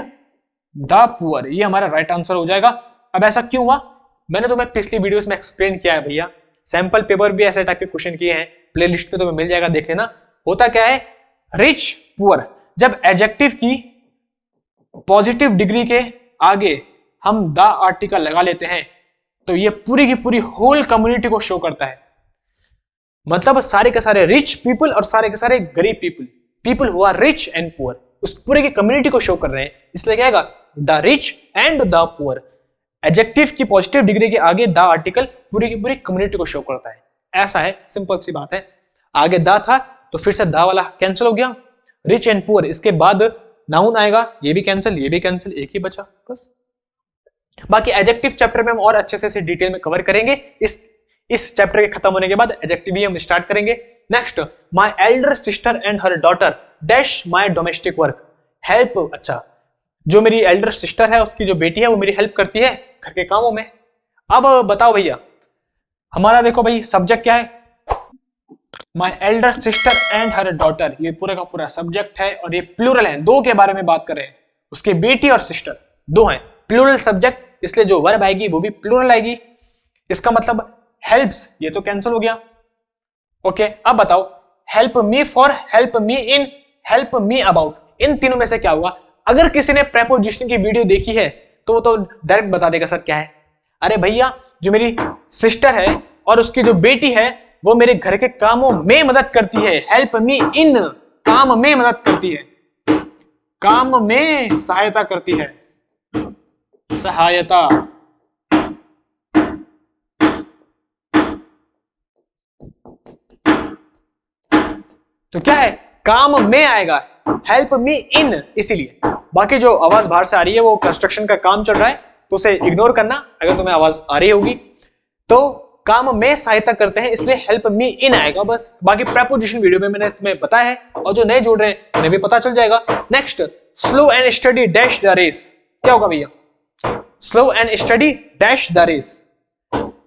the poor, ये हमारा राइट आंसर हो जाएगा। अब ऐसा क्यों हुआ? मैंने तुम्हें पिछली वीडियोस में एक्सप्लेन किया है भैया, सैंपल पेपर भी ऐसे टाइप के क्वेश्चन किए हैं, प्लेलिस्ट पे तुम्हें मिल जाएगा, देख लेना। होता क्या है? रिच पुअर, जब एडजेक्टिव की पॉजिटिव डिग्री के आगे हम द आर्टिकल लगा लेते हैं तो ये पूरी की पूरी होल कम्युनिटी को शो करता है। मतलब सारे के सारे रिच पीपल और सारे के सारे गरीब people, people who are rich and poor, उस पूरे की कम्युनिटी को शो कर रहे हैं, इसलिए क्या आएगा? The rich and the poor. Adjective की पॉजिटिव डिग्री के आगे द आर्टिकल पूरी की पूरी कम्युनिटी को शो करता है। ऐसा है, सिंपल सी बात है। आगे द था तो फिर से द वाला कैंसिल हो गया, रिच एंड पुअर, इसके बाद नाउन आएगा, ये भी कैंसिल, ये भी कैंसिल, एक ही बचा बस। बाकी एडजेक्टिव चैप्टर में हम और अच्छे से डिटेल में कवर करेंगे। इस चैप्टर के खत्म होने के बाद एडजेक्टिव ही हम स्टार्ट करेंगे। Next, my Elder sister and her daughter dash my domestic work help. अच्छा, जो मेरी एल्डर सिस्टर है उसकी जो बेटी है वो मेरी हेल्प करती है घर के कामों में। अब बताओ भैया, हमारा देखो भाई सब्जेक्ट क्या है? My Elder sister and her daughter, ये पूरा का पूरा सब्जेक्ट है और ये प्लूरल है, दो के बारे में बात कर रहे हैं। उसके बेटी और सिस्टर दो हैं, प्लूरल सब्जेक्ट, इसलिए जो वर्ब आएगी वो भी प्लूरल आएगी। इसका मतलब हेल्प्स, ये तो कैंसिल हो गया। ओके, अब बताओ help me for, help me in, help me about, इन तीनों में से क्या हुआ? अगर किसी ने प्रेपोजिशन की वीडियो देखी है तो वो तो डायरेक्ट बता देगा सर क्या है। अरे भैया, जो मेरी सिस्टर है और उसकी जो बेटी है वो मेरे घर के कामों में मदद करती है। हेल्प मी इन, काम में मदद करती है, काम में सहायता करती है, सहायता। तो क्या है? काम में आएगा, हेल्प मी इन, इसीलिए। बाकी जो आवाज बाहर से आ रही है वो कंस्ट्रक्शन का काम चल रहा है, तो उसे इग्नोर करना अगर तुम्हें आवाज आ रही होगी। तो काम में सहायता करते हैं इसलिए हेल्प मी इन आएगा बस। बाकी प्रेपोजिशन वीडियो में मैंने तुम्हें बताया है, और जो नए जुड़ रहे हैं उन्हें भी पता चल जाएगा। Next, slow and study dash the race, क्या होगा भैया? Slow and study dash the race,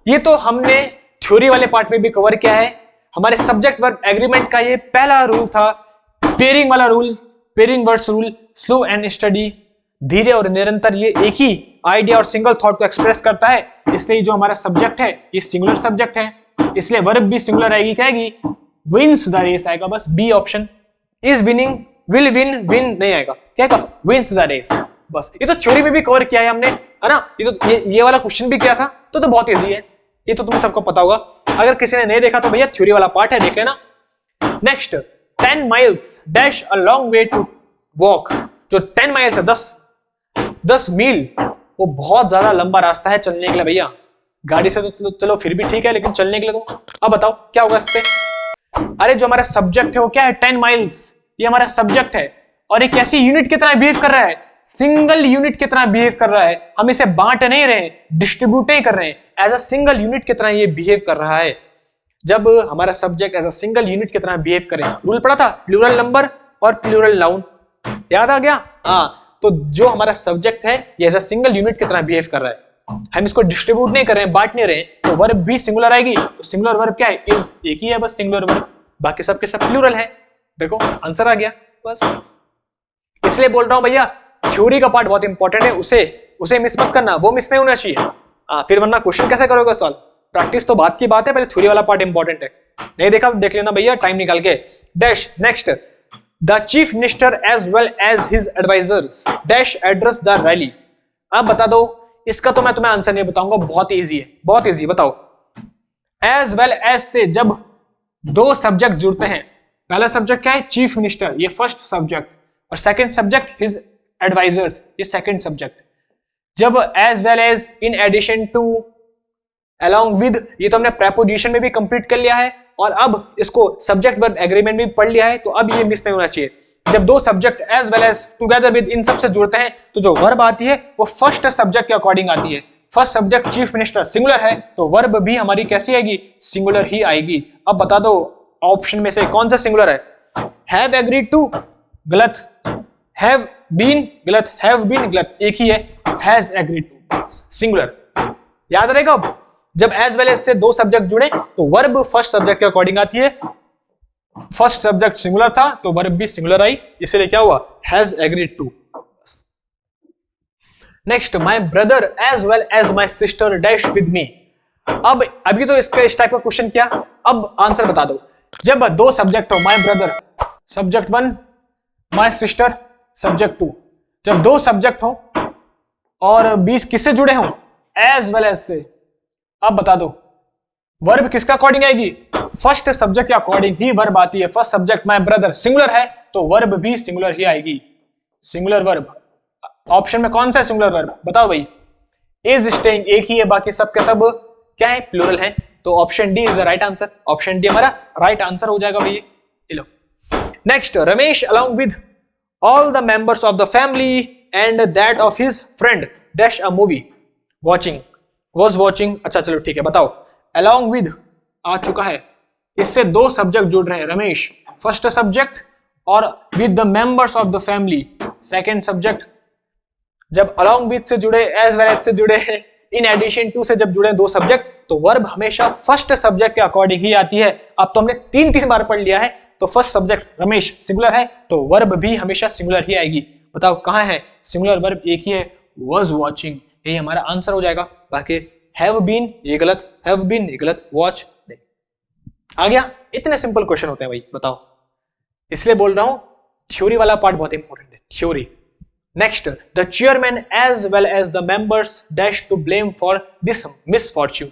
ये तो हमने थ्योरी वाले पार्ट में भी कवर किया है। हमारे सब्जेक्ट वर्ब एग्रीमेंट का ये पहला रूल था, पेयरिंग वाला rule, pairing words rule. Slow and study, धीरे और निरंतर, ये एक ही आइडिया और सिंगल थॉट को एक्सप्रेस करता है, इसलिए जो हमारा सब्जेक्ट है ये सिंगुलर सब्जेक्ट है, इसलिए वर्ब भी सिंगुलर आएगी। क्या आएगी? विंस द रेस आएगा बस, B option. Is winning, will win, win नहीं आएगा, क्या आएगा? विंस द रेस बस। ये तो थ्योरी में भी कवर किया है हमने, है ना? ये वाला क्वेश्चन भी किया था, तो बहुत इजी है, ये तो तुम्हें सबको पता होगा। अगर किसी ने नहीं देखा तो भैया थ्योरी वाला पार्ट है, देख लेना। Next, 10 miles dash a long way to walk, जो 10 माइल्स है 10 मील, वो बहुत ज्यादा लंबा रास्ता है चलने के लिए भैया। गाड़ी से तो चलो फिर भी ठीक है, लेकिन चलने के लिए तो अब बताओ क्या होगा इस पे। अरे जो हमारा सब्जेक्ट है वो क्या है, 10 माइल्स, ये हमारा सब्जेक्ट है और एक ऐसी यूनिट की तरह बिहेव कर रहा है, सिंगल यूनिट की तरह बिहेव कर रहा है। हम इसे बांट नहीं रहे, डिस्ट्रीब्यूट नहीं कर रहे हैं, एज अ सिंगल यूनिट की तरह ये बिहेव कर रहा है। जब हमारा subject as a single unit की तरह बिहेव करे, रूल पढ़ा था प्लूरल नंबर और प्लूरल नाउन, याद आ गया? हाँ, तो जो हमारा सब्जेक्ट है ये एज अ सिंगल यूनिट की तरह बिहेव कर रहा है, हम इसको डिस्ट्रीब्यूट नहीं कर रहे हैं, बांट नहीं रहे हैं, तो वर्ब भी सिंगुलर आएगी। तो सिंगुलर वर्ब क्या है, इज, एक ही है बस सिंगुलर वर्ब, बाकी सब के सब प्लूरल है। देखो आंसर आ गया बस। इसलिए बोल रहा हूं भैया, थ्योरी का पार्ट बहुत इंपॉर्टेंट है, उसे मिस मत करना, वो मिस नहीं होना चाहिए। फिर वरना क्वेश्चन कैसे करोगे सॉल्व। प्रैक्टिस तो बात की बात है, पहले थ्योरी वाला पार्ट इंपॉर्टेंट है। नहीं देखा देख लेना भैया टाइम निकाल के। Dash next, the chief minister as well as his advisers dash address the rally. अब बता दो, इसका तो मैं तुम्हें आंसर नहीं बताऊंगा, बहुत इजी है, बहुत इजी। बताओ, एज वेल एज से जब दो सब्जेक्ट जुड़ते हैं, पहला सब्जेक्ट क्या है, चीफ मिनिस्टर, ये फर्स्ट सब्जेक्ट, और सेकंड सब्जेक्ट हिज एडवाइजर्स, ये सेकंड सब्जेक्ट। जब as well as, in addition to, along with, ये तो हमने preposition में भी कंप्लीट कर लिया है और अब इसको सब्जेक्ट वर्ब एग्रीमेंट में पढ़ लिया है, तो अब ये मिस नहीं होना चाहिए। जब दो subject as well as, together with, इन सब से जुड़ते हैं तो जो वर्ब आती है वो फर्स्ट सब्जेक्ट के अकॉर्डिंग आती है। First subject chief minister singular है तो वर्ब भी हमारी कैसी आएगी, सिंगुलर ही आएगी। अब बता दो ऑप्शन में से कौन सा सिंगुलर है। हैव एग्रीड टू गलत, हैव बीन गलत, हैव बीन गलत, एक ही है हैज एग्रीड टू सिंगुलर। याद रहेगा, जब एज वेल एज से दो सब्जेक्ट जुड़े तो वर्ब फर्स्ट सब्जेक्ट के अकॉर्डिंग आती है। फर्स्ट सब्जेक्ट सिंगुलर था तो वर्ब भी सिंगुलर आई, इसलिए क्या हुआ, has agreed to. Next, my brother as well as my sister dash with me. अब अभी तो इसका इस टाइप का क्वेश्चन किया, अब आंसर बता दो। जब दो सब्जेक्ट हो, my brother subject 1, my sister subject 2, जब दो सब्जेक्ट हो और 20 किससे जुड़े हो, एज वेल एज से, अब बता दो वर्ब किसका अकॉर्डिंग आएगी, फर्स्ट सब्जेक्ट के अकॉर्डिंग ही वर्ब आती है। First subject my brother singular है तो वर्ब भी सिंगुलर ही आएगी, सिंगुलर वर्ब। ऑप्शन में कौन सा है सिंगुलर वर्ब, बताओ भाई। इज स्टेइंग एक ही है, बाकी सब के सब क्या है, प्लूरल है, तो option D is the right answer. Option D हमारा राइट आंसर हो जाएगा भैया। लो next, Ramesh along with all the members of the family and that of his friend dash a movie watching was watching। अच्छा चलो ठीक है, बताओ along with आ चुका है, इससे दो सब्जेक्ट जुड़ रहे हैं, रमेश फर्स्ट सब्जेक्ट और with the members of the family second subject. जब along with से जुड़े, as well as से जुड़े, in addition to से जब जुड़े दो सब्जेक्ट तो वर्ब हमेशा फर्स्ट सब्जेक्ट के अकॉर्डिंग ही आती है। अब तो हमने तीन बार पढ़ लिया है, तो फर्स्ट सब्जेक्ट रमेश सिंगुलर है तो वर्ब भी हमेशा सिंगुलर ही आएगी। बताओ कहां है सिंगुलर वर्ब, एक ही है, was watching, यही हमारा आंसर हो जाएगा। बाकी हैव बीन ये गलत, हैव बीन ये गलत, वॉच नहीं। आ गया, इतने सिंपल क्वेश्चन होते हैं भाई, बताओ। इसलिए बोल रहा हूं थ्योरी वाला पार्ट बहुत इंपॉर्टेंट है, theory. Next, the chairman as well as the members dash to blame for this misfortune.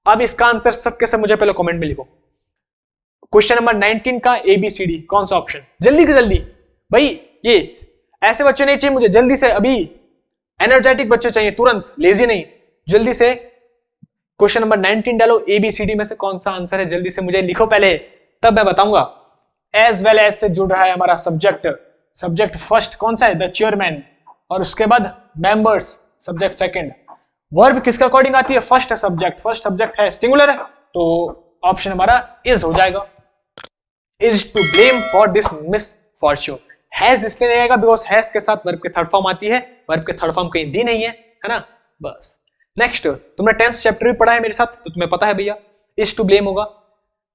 अब इसका आंसर सबके सब मुझे पहले कमेंट में लिखो। क्वेश्चन नंबर 19 का ABCD कौन सा ऑप्शन, जल्दी से जल्दी भाई। ये ऐसे बच्चे नहीं चाहिए मुझे, जल्दी से, अभी एनर्जेटिक बच्चे चाहिए, तुरंत, लेजी नहीं। जल्दी से क्वेश्चन नंबर 19 डालो, ABCD में से कौन सा आंसर है, जल्दी से मुझे लिखो पहले, तब मैं बताऊंगा। एज वेल एज से जुड़ रहा है हमारा सब्जेक्ट, सब्जेक्ट फर्स्ट कौन सा है, द चेयरमैन, और उसके बाद मेंबर्स सब्जेक्ट सेकंड। वर्ब किसके अकॉर्डिंग आती है, फर्स्ट सब्जेक्ट, फर्स्ट सब्जेक्ट है सिंगुलर, तो ऑप्शन हमारा इज हो जाएगा, is to blame for this misfortune. Has इसलिए नहीं आएगा बिकॉज हैज के साथ वर्ब के थर्ड फॉर्म आती है, वर्ब के थर्ड फॉर्म कहीं दी नहीं है ना, बस। नेक्स्ट, तुमने 10th चैप्टर भी पढ़ा है मेरे साथ तो तुम्हें पता है भैया, इज टू ब्लेम होगा।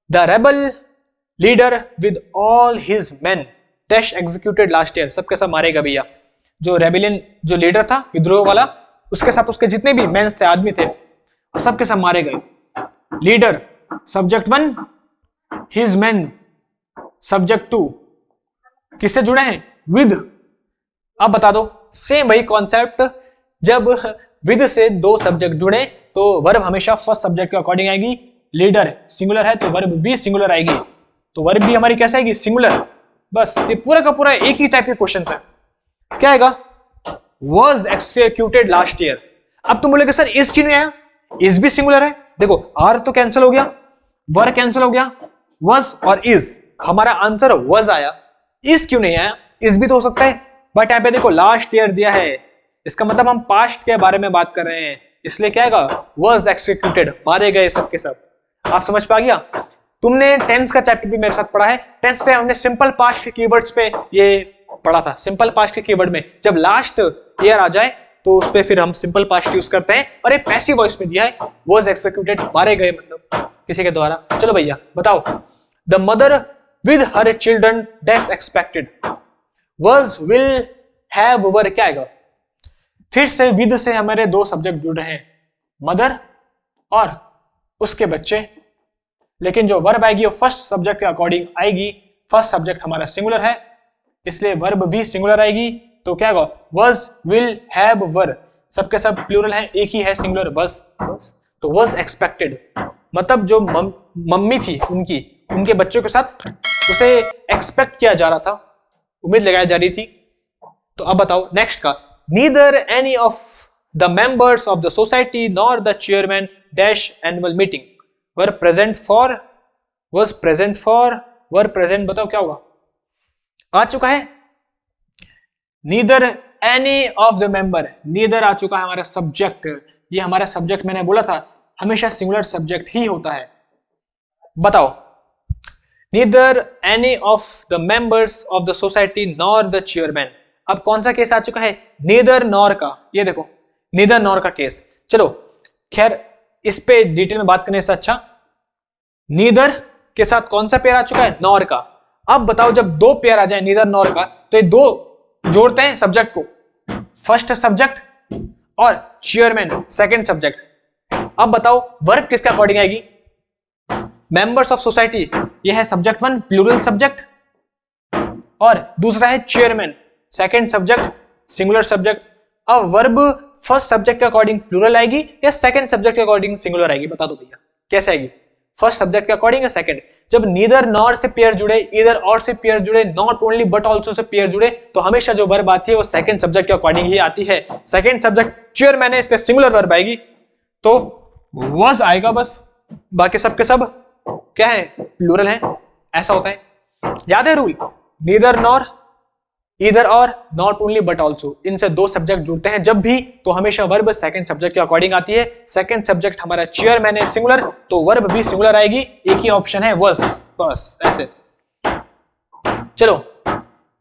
The rebel leader with all his main dash executed last year, सबके सब मारेगा भैया। जो रेबेलियन, जो लीडर था विद्रोह वाला, उसके साथ उसके जितने भी मेंस थे, आदमी थे, सबके सब मारे गए। Leader subject 1, his main subject 2, किससे जुड़े हैं, विद। अब बता दो, सेम वही कॉन्सेप्ट, जब विद से दो सब्जेक्ट जुड़े तो वर्ब हमेशा फर्स्ट सब्जेक्ट के अकॉर्डिंग आएगी। लीडर सिंगुलर है तो वर्ब भी सिंगुलर आएगी, तो वर्ब भी हमारी कैसे आएगी, सिंगुलर। बस ये पूरा का पूरा एक ही टाइप के क्वेश्चन है। क्या आएगा, was executed last year। अब तुम बोलोगे सर इज क्यों नहीं आया, इज भी सिंगुलर है, देखो आर तो कैंसिल हो गया, वर कैंसिल हो गया, वॉज और इज, हमारा आंसर वॉज आया, इज क्यों नहीं आया? इज भी तो हो सकता है, बट यहाँ पे देखो लास्ट ईयर दिया है, इसका मतलब हम पास्ट के बारे में बात कर रहे हैं, इसलिए क्या आएगा? वॉज एक्सिक्यूटेड, मारे गए सब के सब। आप समझ पा गया? तुमने टेंस का चैप्टर भी मेरे साथ पढ़ा है, टेंस पे हमने सिंपल पास्ट के कीवर्ड्स पे ये पढ़ा था। सिंपल पास्ट के कीवर्ड में जब लास्ट ईयर आ जाए तो उस पे फिर हम सिंपल पास्ट यूज करते हैं, और ये पैसिव वॉइस में दिया है, वॉज एक्सिक्यूटेड, मारे गए मतलब किसी के द्वारा। चलो भैया बताओ, the mother with her children dash expected, was, will, have, were, क्या आएगा? फिर से विद से हमारे दो सब्जेक्ट जुड़ रहे हैं, मदर और उसके बच्चे, लेकिन जो वर्ब आएगी वो फर्स्ट सब्जेक्ट के अकॉर्डिंग आएगी। फर्स्ट सब्जेक्ट हमारा सिंगुलर है, इसलिए वर्ब भी सिंगुलर आएगी, तो क्या होगा? वॉज, विल, हैव, वर, सबके सब प्लूरल है, एक ही है सिंगुलर, बस बस। तो वॉज एक्सपेक्टेड मतलब जो मम्मी थी उनकी, उनके बच्चों के साथ उसे एक्सपेक्ट किया जा रहा था, उम्मीद लगाई जा रही थी। तो अब बताओ नेक्स्ट का, neither any of the members of the society nor the chairman dash annual meeting were present for, was present for, were present, बताओ क्या होगा? आ चुका है neither any of the member, neither आ चुका है हमारा सब्जेक्ट। ये हमारा सब्जेक्ट मैंने बोला था हमेशा सिंगुलर सब्जेक्ट ही होता है। बताओ, neither any of the members of the society nor the chairman. अब कौन सा केस आ चुका है? नीदर नॉर का, ये देखो नीदर नॉर का केस। चलो खैर इस पे डिटेल में बात करने से अच्छा, नीदर के साथ कौन सा पेयर आ चुका है? नॉर का। अब बताओ जब दो पेयर आ जाए नीदर नॉर का, तो ये दो जोड़ते हैं सब्जेक्ट को, फर्स्ट सब्जेक्ट और चेयरमैन सेकंड सब्जेक्ट। अब बताओ वर्ब किसके अकॉर्डिंग आएगी? मेंबर्स ऑफ सोसाइटी, ये है सब्जेक्ट वन प्लूरल सब्जेक्ट, और दूसरा है chairman second subject singular subject. अब वर्ब फर्स्ट सब्जेक्ट के अकॉर्डिंग प्लूरल आएगी या सेकंड सब्जेक्ट के अकॉर्डिंग सिंगुलर आएगी? बता दो भैया कैसे आएगी? फर्स्ट सब्जेक्ट के अकॉर्डिंग या सेकंड? जब नीदर नॉर से पेयर जुड़े, इधर और से पेयर जुड़े, not only but also say pair जुड़े, तो हमेशा जो वर्ब आती है वो सेकंड सब्जेक्ट के अकॉर्डिंग ही आती है। सेकंड सब्जेक्ट चेयरमैन है इसलिए सिंगुलर वर्ब आएगी, तो वॉज आएगा बस, बाकी सब के सब क्या है? प्लूरल है। ऐसा होता है, याद है रूल? नीदर नॉर, इधर और, नॉट ओनली बट आल्सो, इनसे दो सब्जेक्ट जुड़ते हैं जब भी, तो हमेशा वर्ब सेकंड सब्जेक्ट के अकॉर्डिंग आती है। सेकंड सब्जेक्ट हमारा चेयरमैन है सिंगुलर, तो वर्ब भी सिंगुलर आएगी, एक ही ऑप्शन है वॉज, बस ऐसे। चलो,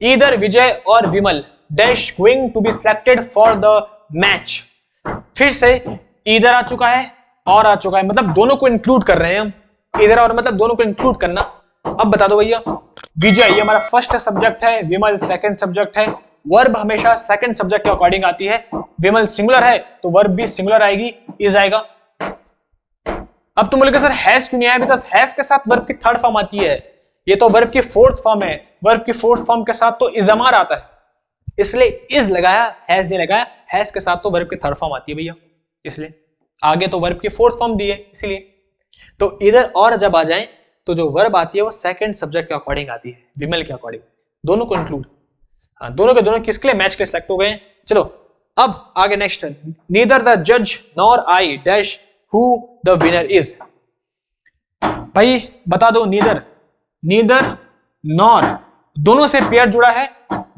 इधर विजय और Vimal dash going to be selected for the match. फिर से इधर आ चुका है और आ चुका है, मतलब दोनों को इंक्लूड कर रहे हैं हम, इधर और मतलब दोनों को इंक्लूड करना। अब बता दो भैया, विजय ये हमारा फर्स्ट सब्जेक्ट है, विमल सेकंड सब्जेक्ट है, वर्ब हमेशा सेकंड सब्जेक्ट के अकॉर्डिंग आती है। विमल सिंगुलर है तो वर्ब भी सिंगुलर आएगी, इज आएगा। अब तुम बोलोगे सर हैज क्यों नहीं आया? बिकॉज़ हैज के साथ वर्ब की थर्ड फॉर्म आती है, ये तो वर्ब की फोर्थ फॉर्म है, वर्ब की फोर्थ फॉर्म के साथ तो इजमार आता है, इसलिए इज लगाया, हैज नहीं लगाया। हैज के साथ तो वर्ब की थर्ड फॉर्म आती है भैया, इसलिए आगे तो वर्ब की फोर्थ फॉर्म दी है, इसलिए। तो इधर और जब आ जाए तो जो वर्ब आती है वो सेकंड सब्जेक्ट के अकॉर्डिंग आती है, विमल के अकॉर्डिंग, दोनों को इंक्लूड। हाँ, दोनों के दोनों किसके लिए? मैच के सिलेक्ट हो गए। चलो अब आगे नेक्स्ट, नीदर द जज nor I dash who the winner is. भाई बता दो, नीदर, नीदर नॉर दोनों से पेयर जुड़ा है,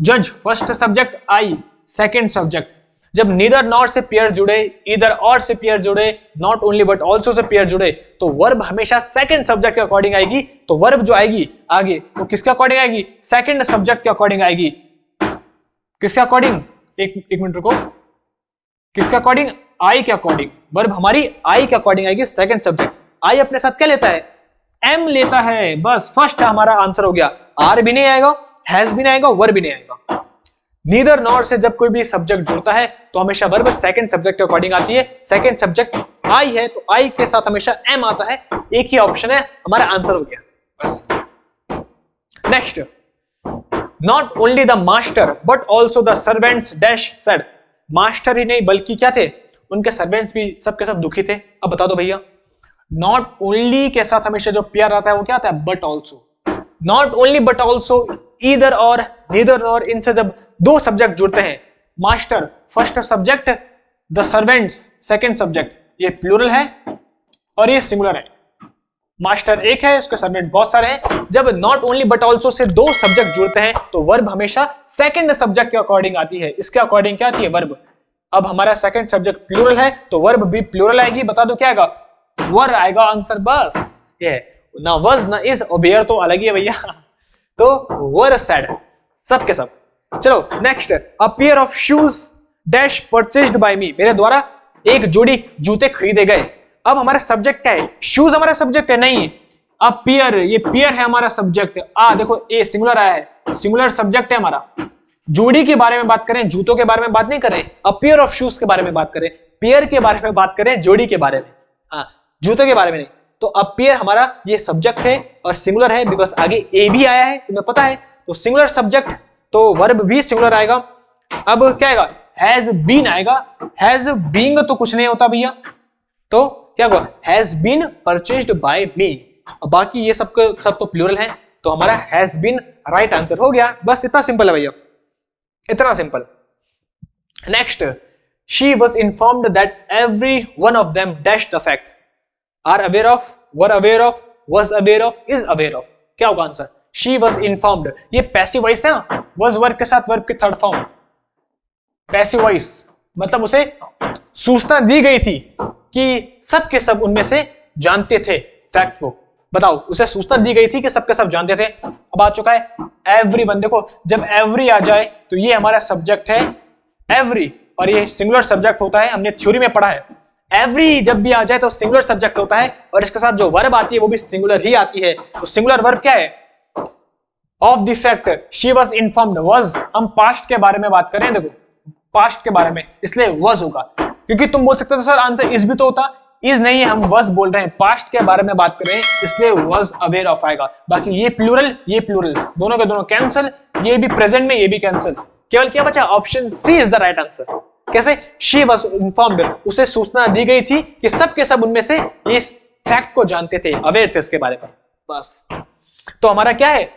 जज फर्स्ट सब्जेक्ट, आई सेकंड सब्जेक्ट। जब नीदर नॉर से पेयर जुड़े, इधर और से पेयर जुड़े, not only but also say pair जुड़े, तो वर्ब हमेशा सेकंड सब्जेक्ट के अकॉर्डिंग आएगी। तो वर्ब जो आएगी आगे वो किसके अकॉर्डिंग आएगी? सेकंड सब्जेक्ट के अकॉर्डिंग आएगी। किसके अकॉर्डिंग? एक मिनट रुको, किसके अकॉर्डिंग? आई के अकॉर्डिंग। वर्ब हमारी आई के अकॉर्डिंग आएगी, सेकंड सब्जेक्ट। आई अपने साथ क्या लेता है? एम लेता है, बस फर्स्ट हमारा आंसर हो गया। आर भी नहीं आएगा, हैज भी नहीं आएगा, वर्ब भी नहीं आएगा। नीदर नॉर से जब कोई भी सब्जेक्ट जुड़ता है तो हमेशा वर्ब सेकंड सब्जेक्ट के अकॉर्डिंग आती है। सेकंड सब्जेक्ट आई है तो आई के साथ हमेशा एम आता है, एक ही ऑप्शन है, हमारा आंसर हो गया बस। Next, not only the master but also the servants dash said. Master ही नहीं बल्कि क्या थे? उनके सर्वेंट्स भी सबके सब दुखी थे। अब बता दो भैया, नॉट ओनली के साथ हमेशा जो पेयर आता है वो क्या आता है? But also. Not only but also, either और, नीदर और, इनसे जब दो सब्जेक्ट जुड़ते हैं, master first subject, the servants second subject, ये प्लूरल है और ये सिंगुलर है। मास्टर एक है, उसके सर्वेंट बहुत सारे हैं। जब not only but also say दो सब्जेक्ट जुड़ते हैं तो वर्ब हमेशा सेकंड सब्जेक्ट के अकॉर्डिंग आती है। इसके अकॉर्डिंग क्या आती है? वर्ब। अब हमारा सेकंड सब्जेक्ट प्लूरल है तो वर्ब भी प्लूरल आएगी। बता दो क्या आएगा? वर आएगा आंसर, बस ये ना वज ना इज और वेयर तो अलग ही है भैया। तो वर सेड, सब के सब। चलो next, a pair of shoes dash purchased by me, मेरे द्वारा एक जोड़ी जूते खरीदे गए। अब हमारा सब्जेक्ट क्या है? शूज हमारा सब्जेक्ट है नहीं। अब पेयर, ये पेयर है हमारा सब्जेक्ट। देखो ए सिंगुलर आया है, सिंगुलर सब्जेक्ट है हमारा। जोड़ी के बारे में बात करें, जूतों के बारे में बात नहीं करें। अब पेयर ऑफ शूज के बारे में बात करें, पेयर के बारे में बात करें, जोड़ी के बारे में, जूतों के बारे में नहीं। तो अब पेयर हमारा ये सब्जेक्ट है और सिंगुलर है बिकॉज आगे ए भी आया है, तुम्हें पता है। तो सिंगुलर सब्जेक्ट तो वर्ब भी सिंगुलर आएगा। अब क्या आएगा? हैज बीन आएगा। हैज बीइंग तो कुछ नहीं होता भैया, तो क्या हुआ? हैज बीन परचेज्ड बाय मी। बाकी ये सब तो प्लूरल है, तो हमारा हैज बीन राइट आंसर हो गया। बस इतना सिंपल है भैया, इतना simple. Next, she was informed that every one of them dash the fact, are aware of, were aware of, was aware of, is aware of. क्या होगा आंसर? शी वॉज इन्फॉर्म्ड, ये पैसिव वॉइस है, वॉज वर्ब के साथ वर्ब की थर्ड फॉर्म। पैसिव वॉइस मतलब उसे सूचना दी गई थी कि सब के सब उनमें से जानते थे फैक्ट को। बताओ, उसे सूचना दी गई थी कि सब के सब जानते थे। अब आ चुका है एवरीवन। देखो जब एवरी आ जाए तो ये हमारा सब्जेक्ट है एवरी, और ये सिंगुलर सब्जेक्ट होता है, हमने थ्योरी में पढ़ा है। एवरी जब भी आ जाए तो सिंगुलर सब्जेक्ट होता है और इसके साथ जो वर्ब आती है वो भी सिंगुलर ही आती है। तो सिंगुलर वर्ब क्या है? Of the fact she was informed. Was, हम पास्ट के बारे में बात करें, देखो पास्ट के बारे में, इसलिए वाज होगा। क्योंकि तुम बोल सकते थे सर आंसर इज भी तो होता, इज नहीं है, हम वाज बोल रहे हैं, पास्ट के बारे में बात कर रहे हैं, इसलिए वाज अवेयर ऑफ आएगा। बाकी ये प्लूरल, ये प्लूरल, दोनों के दोनों कैंसिल, ये भी प्रेजेंट में, ये भी कैंसिल। केवल क्या बचा? Option C is the right answer. कैसे? शी वाज इन्फॉर्म्ड, उसे सूचना दी गई थी कि सब के सब उनमें से इस फैक्ट को जानते थे, अवेयर थे इसके बारे में। बस, तो हमारा क्या है?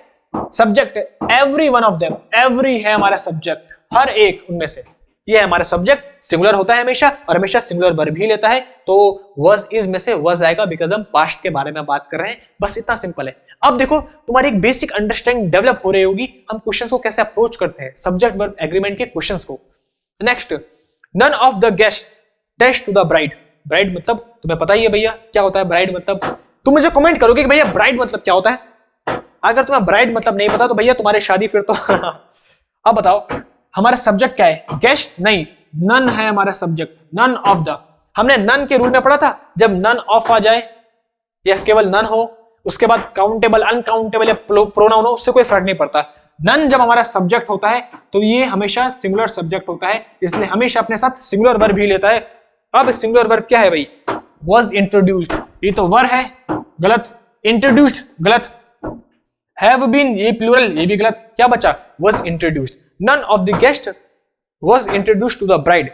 Subject every one of them, every है हमारा सब्जेक्ट, हर एक उनमें से। ये है हमारा सब्जेक्ट, सिंगुलर होता है हमेशा और हमेशा सिंगुलर वर्ब ही लेता है। तो वाज इज में से वाज आएगा बिकॉज़ हम पास्ट के बारे में बात कर रहे हैं। बस इतना सिंपल है। अब देखो तुम्हारी एक बेसिक अंडरस्टैंडिंग डेवलप हो रही होगी हम क्वेश्चंस को कैसे अप्रोच करते हैं, सब्जेक्ट वर्ब एग्रीमेंट के क्वेश्चंस को। Next, none of the guests dash to the bride. Bride मतलब तुम्हें पता ही है भैया क्या होता है ब्राइड मतलब। तुम मुझे कमेंट करोगे कि भैया ब्राइड मतलब क्या होता है। अगर तुम्हें ब्राइड मतलब नहीं पता तो भैया तुम्हारी शादी फिर तो अब बताओ हमारा सब्जेक्ट क्या है? गेस्ट नहीं, नन है हमारा सब्जेक्ट, नन ऑफ द। हमने नन के रूल में पढ़ा था, जब नन ऑफ आ जाए या केवल नन हो, उसके बाद काउंटेबल, अनकाउंटेबल या प्रोनाउन हो, उससे कोई फर्क नहीं पड़ता। नन जब हमारा सब्जेक्ट होता है तो ये हमेशा सिंगुलर सब्जेक्ट होता है, इसलिए हमेशा अपने साथ सिंगुलर वर्ब ही लेता है। अब सिंगुलर वर्ब क्या है भाई? वाज इंट्रोड्यूस्ड, ये तो वर है, गलत। इंट्रोड्यूस्ड गलत। हैव बीन, ये प्लूरल, ये भी गलत। क्या बचा? Was introduced. None of the guest was introduced to the bride,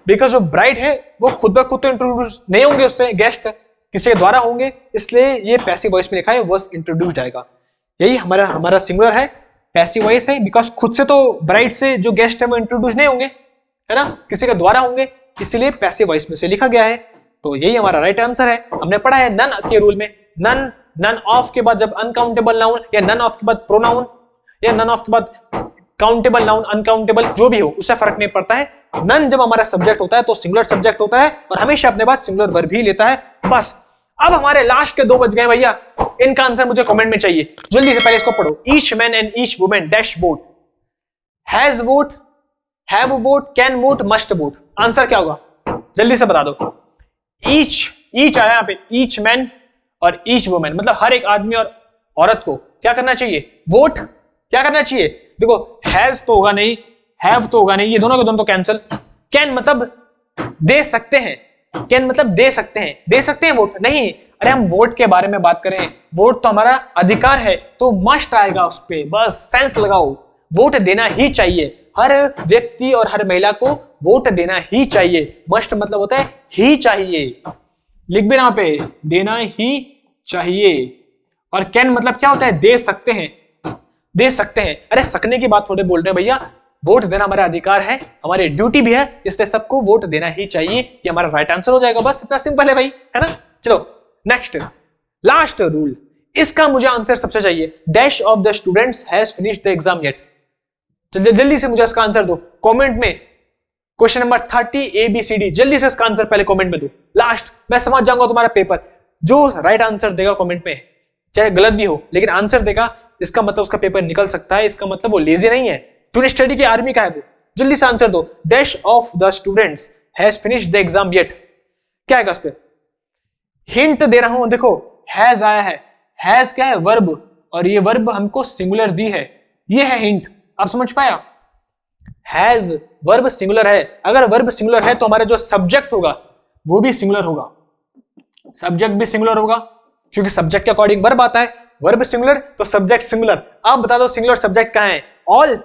because जो bride है वो खुद ब खुद तो इंट्रोड्यूस नहीं होंगे, उससे गेस्ट किसी के द्वारा होंगे, इसलिए ये पैसिव वॉइस में लिखा है was introduced आएगा। यही हमारा सिंगुलर है, पैसिव वॉइस है, बिकॉज खुद से तो ब्राइड से जो गेस्ट है वो इंट्रोड्यूस नहीं होंगे, है ना, किसी के द्वारा होंगे, इसलिए पैसिव वॉइस में से लिखा गया है। तो यही हमारा राइट आंसर है। हमने पढ़ा है नन के रूल में, नन, नन ऑफ के बाद जब अनकाउंटेबल नाउन या नन ऑफ के बाद प्रोनाउन या नन ऑफ के बाद काउंटेबल नाउन, अनकाउंटेबल जो भी हो उससे फर्क नहीं पड़ता है। नन जब हमारा सब्जेक्ट होता है तो सिंगुलर सब्जेक्ट होता है और हमेशा अपने पास सिंगुलर वर्ब ही लेता है। बस अब हमारे लास्ट के 2 बज गए भैया, इनका आंसर मुझे कमेंट में चाहिए। जल्दी से पहले इसको पढ़ो। Each man and each women dash vote, has vote, have vote, can vote, must vote. Answer क्या होगा? जल्दी से बता दो। ईच आया यहाँ पे, ईच मैन और ईच वुमेन मतलब हर एक आदमी और औरत को क्या करना चाहिए? वोट। क्या करना चाहिए? देखो हैज तो होगा नहीं, हैव तो होगा नहीं, ये दोनों के दोनों तो कैंसिल। कैन मतलब दे सकते हैं, कैन मतलब दे सकते हैं, दे सकते हैं वोट नहीं। अरे हम वोट के बारे में बात करें, वोट तो हमारा अधिकार है, तो मस्ट आएगा उस पे। बस सेंस लगाओ, वोट देना ही चाहिए, हर व्यक्ति और हर महिला को वोट देना ही चाहिए। मस्ट मतलब होता है ही चाहिए, लिख भी यहाँ पे, देना ही चाहिए। और कैन मतलब क्या होता है? दे सकते हैं, दे सकते हैं। अरे सकने की बात थोड़े बोल रहे हैं भैया, वोट देना हमारा अधिकार है, हमारी ड्यूटी भी है, इसलिए सबको वोट देना ही चाहिए, कि हमारा राइट आंसर हो जाएगा। बस इतना सिंपल है भाई, है ना। चलो नेक्स्ट, लास्ट रूल, इसका मुझे आंसर सबसे चाहिए। Dash of the students has finished the exam yet. जल्दी से मुझे इसका आंसर दो कमेंट में। क्वेश्चन नंबर 30 ABCD, जल्दी से इसका आंसर पहले कमेंट में दो। लास्ट मैं समझ जाऊंगा तुम्हारा पेपर। जो राइट आंसर देगा कमेंट में, चाहे गलत भी हो लेकिन आंसर देगा, इसका मतलब उसका पेपर निकल सकता है, इसका मतलब वो लेजी नहीं है, तूने स्टडी की आर्मी का है वो। जल्दी से आंसर दो। Dash of the students has finished the exam yet, क्या है इस पे? हिंट दे रहा हूं, देखो हैज आया है, हैज क्या है? वर्ब, और ये वर्ब हमको सिंगुलर दी है, ये है हिंट। आप समझ पाया? हैज वर्ब सिंगुलर है, अगर वर्ब सिंगुलर है तो हमारा जो सब्जेक्ट होगा वो भी सिंगुलर होगा, सब्जेक्ट भी सिंगुलर होगा, क्योंकि सब्जेक्ट के अकॉर्डिंग वर्ब आता है। वर्ब सिंगुलर तो सब्जेक्ट सिंगुलर। आप बता दो सिंगुलर सब्जेक्ट कहां है? ऑल,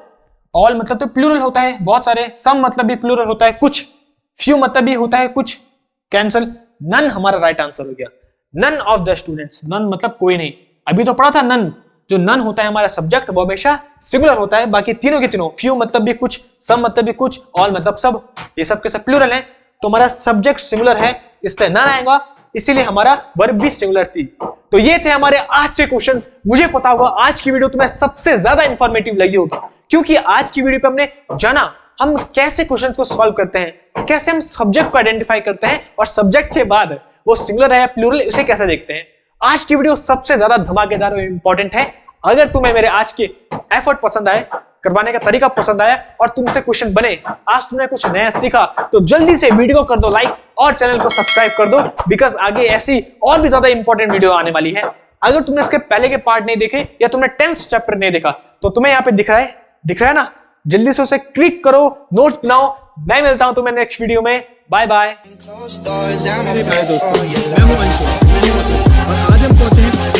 ऑल मतलब तो प्लूरल होता है बहुत सारे, सम मतलब भी प्लूरल होता है कुछ, फ्यू मतलब भी होता है कुछ, कैंसल। नन हमारा राइट आंसर हो गया। None of the students, none मतलब कोई नहीं, अभी तो पढ़ा था नन। जो नन होता है हमारा सब्जेक्ट वो हमेशा सिंगुलर होता है, बाकी तीनों के तीनों, फ्यू मतलब भी कुछ, सम मतलब भी कुछ, ऑल मतलब सब, ये सब के सब प्लूरल है। तो हमारा सब्जेक्ट सिंगुलर है, इसलिए नन आएगा, इसीलिए हमारा वर्ब भी सिंगुलर थी। तो ये थे हमारे आज के क्वेश्चंस। मुझे पता होगा आज की वीडियो तुम्हें सबसे ज्यादा इंफॉर्मेटिव लगी होगी, क्योंकि आज की वीडियो पे हमने जाना हम कैसे क्वेश्चंस को सॉल्व करते हैं, कैसे हम सब्जेक्ट को आइडेंटिफाई करते हैं, और सब्जेक्ट के बाद वो सिंगुलर है या प्लूरल उसे कैसे देखते हैं। आज की वीडियो सबसे ज्यादा धमाकेदार और इंपॉर्टेंट है। अगर तुम्हें मेरे आज के एफर्ट पसंद आए, करवाने का तरीका पसंद आया और तुमसे क्वेश्चन बने, आज तुमने कुछ नया सीखा, तो जल्दी से वीडियो को कर दो लाइक और चैनल को सब्सक्राइब कर दो, बिकॉज आगे ऐसी और भी ज्यादा इंपॉर्टेंट वीडियो आने वाली है। अगर तुमने इसके पहले के पार्ट नहीं देखे या तुमने 10th चैप्टर नहीं देखा, तो तुम्हें यहाँ पे दिख रहा है ना, जल्दी से उसे क्लिक करो, नोट्स बनाओ। मैं मिलता हूं तुम्हें नेक्स्ट वीडियो में, बाय बाय। मैं हूं अंशु, और आज हम पहुंचे हैं